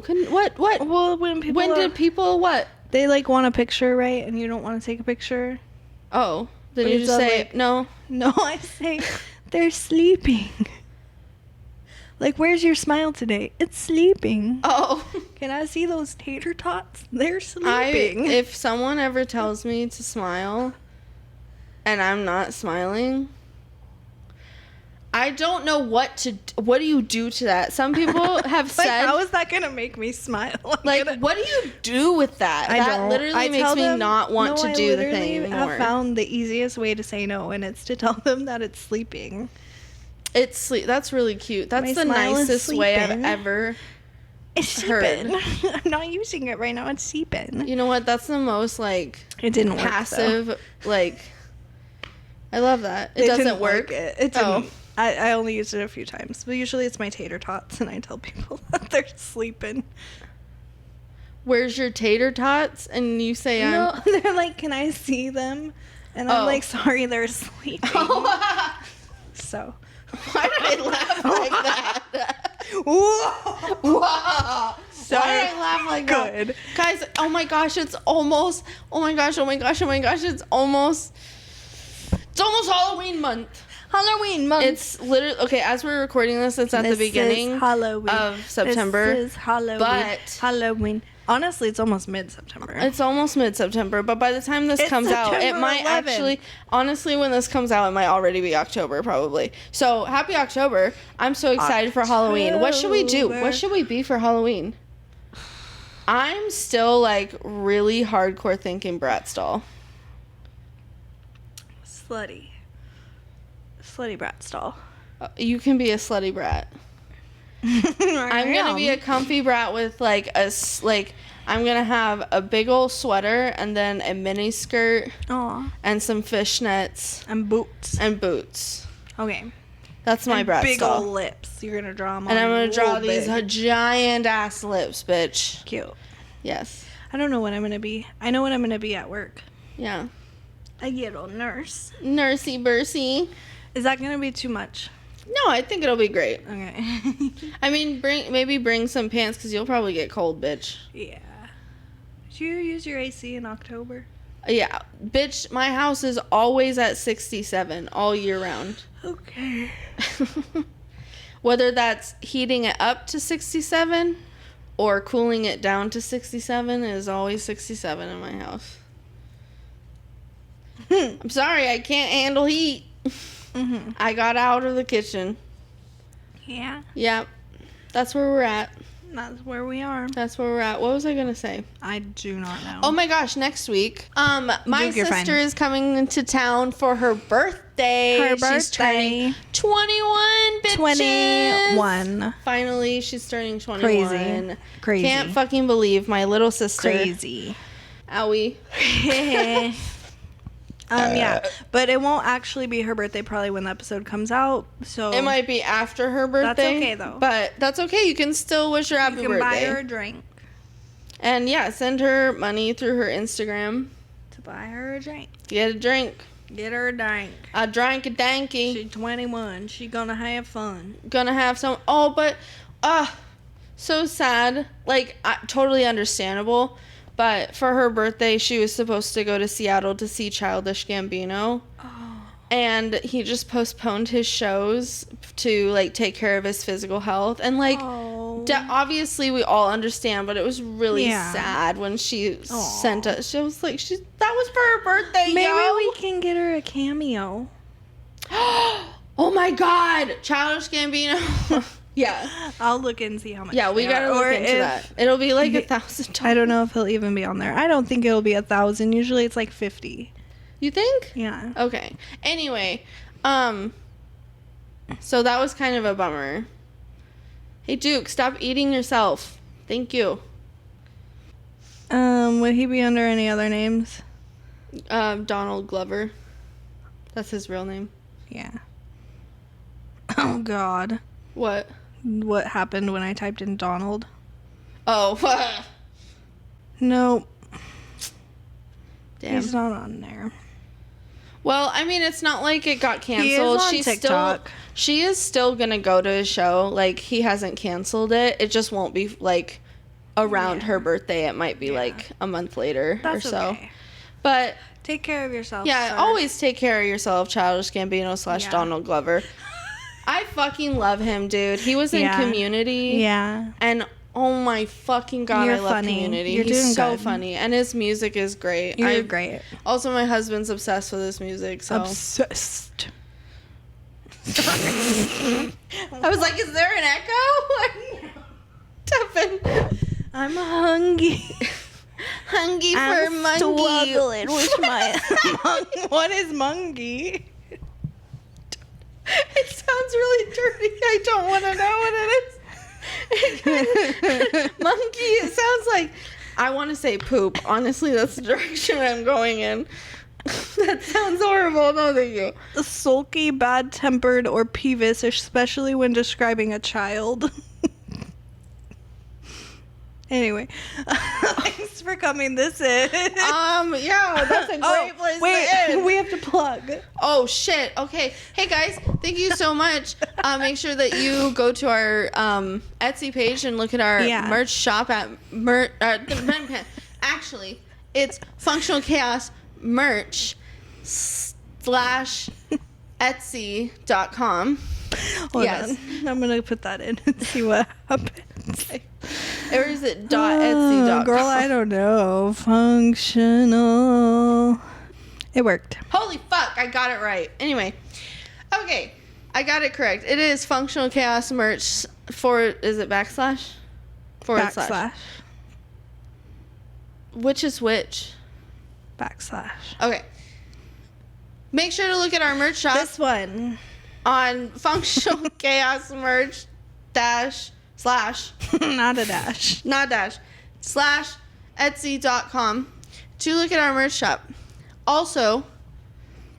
Speaker 2: Couldn't, what?
Speaker 1: Well, when
Speaker 2: Did people what?
Speaker 1: They, like, want a picture, right? And you don't want to take a picture.
Speaker 2: Oh. Then
Speaker 1: Or
Speaker 2: you
Speaker 1: is
Speaker 2: just
Speaker 1: that
Speaker 2: say,
Speaker 1: like-
Speaker 2: no.
Speaker 1: No, I say, they're sleeping. Like, where's your smile today? It's sleeping.
Speaker 2: Oh.
Speaker 1: Can I see those tater tots? They're sleeping.
Speaker 2: If someone ever tells me to smile and I'm not smiling, I don't know what do you do to that? Some people have
Speaker 1: Like,
Speaker 2: said,
Speaker 1: how is that gonna make me smile?
Speaker 2: like, what do you do with that? That literally makes me not want to do the thing anymore.
Speaker 1: I found the easiest way to say no, and it's to tell them that it's sleeping.
Speaker 2: It's sleep. That's really cute. That's
Speaker 1: My
Speaker 2: the
Speaker 1: smile is
Speaker 2: nicest way I've
Speaker 1: sleeping.
Speaker 2: ever
Speaker 1: It's
Speaker 2: heard.
Speaker 1: seeping. I'm not using it right now. It's seeping.
Speaker 2: You know what? That's the most, like,
Speaker 1: It didn't work,
Speaker 2: passive, like, I love that. It
Speaker 1: They
Speaker 2: doesn't
Speaker 1: didn't
Speaker 2: work.
Speaker 1: like it. It didn't.
Speaker 2: Oh.
Speaker 1: I only used it a few times, but usually it's my tater tots, and I tell people that they're sleeping.
Speaker 2: Where's your tater tots? And you say,
Speaker 1: No, they're like, can I see them? And I'm
Speaker 2: Oh.
Speaker 1: like, sorry, they're sleeping. So.
Speaker 2: Why did I laugh like that?
Speaker 1: Whoa!
Speaker 2: Wow.
Speaker 1: So
Speaker 2: Why did I laugh like
Speaker 1: good.
Speaker 2: that? Guys, oh my gosh, it's almost, oh my gosh, it's almost Halloween month.
Speaker 1: Halloween month.
Speaker 2: It's literally, okay, as we're recording this, it's at the beginning of September.
Speaker 1: This is Halloween.
Speaker 2: But
Speaker 1: Halloween. Honestly, it's almost mid-September.
Speaker 2: it's almost mid-September, but by the time this comes out, it might
Speaker 1: 11th.
Speaker 2: actually, honestly, when this comes out, it might already be October, probably. So, happy October. I'm so excited for Halloween. What should we do? What should we be for Halloween? I'm still, like, really hardcore thinking Bratz doll.
Speaker 1: Slutty brat stall.
Speaker 2: You can be a slutty brat. I'm gonna be a comfy brat with like I'm gonna have a big old sweater and then a mini skirt and some fishnets
Speaker 1: and boots. Okay.
Speaker 2: That's my brat
Speaker 1: big
Speaker 2: style.
Speaker 1: old lips. You're gonna draw them.
Speaker 2: And I'm gonna draw
Speaker 1: real
Speaker 2: these
Speaker 1: big.
Speaker 2: giant ass lips, bitch.
Speaker 1: Cute.
Speaker 2: Yes.
Speaker 1: I don't know what I'm gonna be. I know what I'm gonna be at work.
Speaker 2: Yeah.
Speaker 1: A little nurse.
Speaker 2: Nursey bursey.
Speaker 1: Is that gonna be too much?
Speaker 2: No, I think it'll be great.
Speaker 1: Okay.
Speaker 2: I mean, bring some pants because you'll probably get cold, bitch.
Speaker 1: Yeah. Do you use your AC in October?
Speaker 2: Yeah, bitch, my house is always at 67 all year round.
Speaker 1: Okay.
Speaker 2: Whether that's heating it up to 67 or cooling it down to 67 is always 67 in my house. I'm sorry, I can't handle heat.
Speaker 1: Mm-hmm.
Speaker 2: I got out of the kitchen.
Speaker 1: Yeah.
Speaker 2: Yep. That's where we're at.
Speaker 1: That's where we are.
Speaker 2: That's where we're at. What was I going to say?
Speaker 1: I do not know.
Speaker 2: Oh my gosh, next week. My
Speaker 1: Duke, you're
Speaker 2: sister
Speaker 1: fine.
Speaker 2: is coming into town for her birthday. She's turning 21, bitches.
Speaker 1: 21.
Speaker 2: Finally, she's turning 21.
Speaker 1: Crazy.
Speaker 2: Can't fucking believe my little sister.
Speaker 1: Crazy.
Speaker 2: Owie.
Speaker 1: Yeah, but it won't actually be her birthday probably when the episode comes out. So
Speaker 2: It might be after her birthday.
Speaker 1: okay, though.
Speaker 2: But that's okay. You can still wish her happy
Speaker 1: you can
Speaker 2: birthday.
Speaker 1: buy her a drink.
Speaker 2: And yeah, send her money through her Instagram.
Speaker 1: To buy her a drink.
Speaker 2: Get a drink.
Speaker 1: Get her a drink.
Speaker 2: A drink a danky.
Speaker 1: She's 21. She gonna have fun.
Speaker 2: Gonna have some. Oh, but so sad. Like, totally understandable. But for her birthday, she was supposed to go to Seattle to see Childish Gambino.
Speaker 1: Oh.
Speaker 2: And he just postponed his shows to, like, take care of his physical health. And, like, obviously we all understand, but it was really sad when she sent us. She was like, that was for her birthday,
Speaker 1: Maybe
Speaker 2: yo.
Speaker 1: we can get her a cameo.
Speaker 2: Oh, my God. Childish Gambino. Yeah.
Speaker 1: I'll look and see how much.
Speaker 2: Yeah, we
Speaker 1: they
Speaker 2: gotta
Speaker 1: are.
Speaker 2: look
Speaker 1: Or
Speaker 2: into that. It'll be like $1,000.
Speaker 1: I don't know if he'll even be on there. I don't think it'll be 1,000. Usually it's like 50.
Speaker 2: You think?
Speaker 1: Yeah.
Speaker 2: Okay. Anyway, so that was kind of a bummer. Hey, Duke, stop eating yourself. Thank you.
Speaker 1: Would he be under any other names?
Speaker 2: Donald Glover. That's his real name.
Speaker 1: Yeah. Oh, God.
Speaker 2: What?
Speaker 1: What happened when I typed in Donald?
Speaker 2: Oh.
Speaker 1: Nope.
Speaker 2: Damn.
Speaker 1: He's not on there.
Speaker 2: Well, I mean, it's not like it got canceled.
Speaker 1: He is on TikTok.
Speaker 2: She is still gonna go to his show. Like, he hasn't canceled it. It just won't be like around her birthday. It might be like a month later or so.
Speaker 1: Okay.
Speaker 2: But
Speaker 1: Take care of yourself.
Speaker 2: yeah,
Speaker 1: sir.
Speaker 2: always take care of yourself, Childish Gambino / Donald Glover. I fucking love him, dude. He was in Community.
Speaker 1: Yeah.
Speaker 2: And oh my fucking God,
Speaker 1: You're
Speaker 2: I love
Speaker 1: funny.
Speaker 2: Community.
Speaker 1: You're
Speaker 2: He's
Speaker 1: doing
Speaker 2: so
Speaker 1: good.
Speaker 2: funny. And his music is great.
Speaker 1: You're great.
Speaker 2: Also, my husband's obsessed with his music, so.
Speaker 1: Obsessed.
Speaker 2: I was like, is there an echo? Tevin.
Speaker 1: I'm hungry.
Speaker 2: Hungry for
Speaker 1: I'm
Speaker 2: monkey.
Speaker 1: struggling with my... What is monkey?
Speaker 2: It sounds really dirty. I don't want to know what it is. Monkey, it sounds like, I want to say poop. Honestly, that's the direction I'm going in. That sounds horrible. No, thank you.
Speaker 1: Sulky, bad-tempered, or peevish, especially when describing a child. Anyway, thanks for coming. This is.
Speaker 2: Yeah, that's a great place to end.
Speaker 1: We have to plug.
Speaker 2: Oh shit. Okay. Hey guys, thank you so much. Make sure that you go to our Etsy page and look at our merch shop at actually, it's Functional Chaos Merch /Etsy.com.
Speaker 1: Hold on. I'm gonna put that in and see what happens.
Speaker 2: Or is it .etsy.com?
Speaker 1: Girl, I don't know. Functional. It worked.
Speaker 2: Holy fuck, I got it right. Anyway, okay, I got it correct. It is Functional Chaos Merch is it backslash?
Speaker 1: Backslash.
Speaker 2: Which is which?
Speaker 1: Backslash.
Speaker 2: Okay. Make sure to look at our merch shop.
Speaker 1: This one.
Speaker 2: On Functional Chaos Merch /
Speaker 1: Not a dash.
Speaker 2: not dash / Etsy.com to look at our merch shop. Also,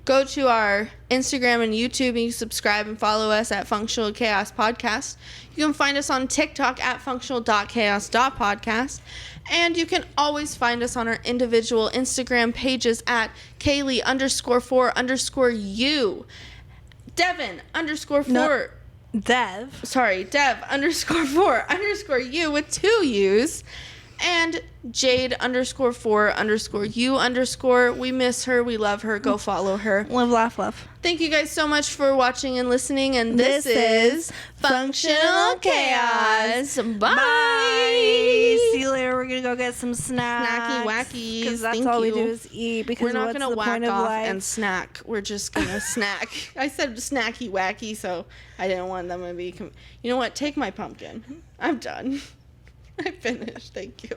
Speaker 2: go to our Instagram and YouTube and you subscribe and follow us at Functional Chaos Podcast. You can find us on TikTok at functional.chaos.podcast. And you can always find us on our individual Instagram pages at Kaylee_4_you. Devin _4.
Speaker 1: No, Dev.
Speaker 2: Sorry, Dev _4_you with 2 U's. And Jade _4_you_. We miss her. We love her. Go follow her.
Speaker 1: Live, laugh, love.
Speaker 2: Thank you guys so much for watching and listening. And this is Functional Chaos. Bye.
Speaker 1: See you later. We're going to go get some snacks.
Speaker 2: Snacky wackies.
Speaker 1: Because that's
Speaker 2: Thank
Speaker 1: all we
Speaker 2: you.
Speaker 1: do is eat. Because
Speaker 2: We're not
Speaker 1: what's
Speaker 2: going to
Speaker 1: the
Speaker 2: whack
Speaker 1: point of
Speaker 2: off
Speaker 1: life?
Speaker 2: and snack. We're just going to snack. I said snacky wacky, so I didn't want them to be... You know what? Take my pumpkin. I'm done. I finished. Thank you.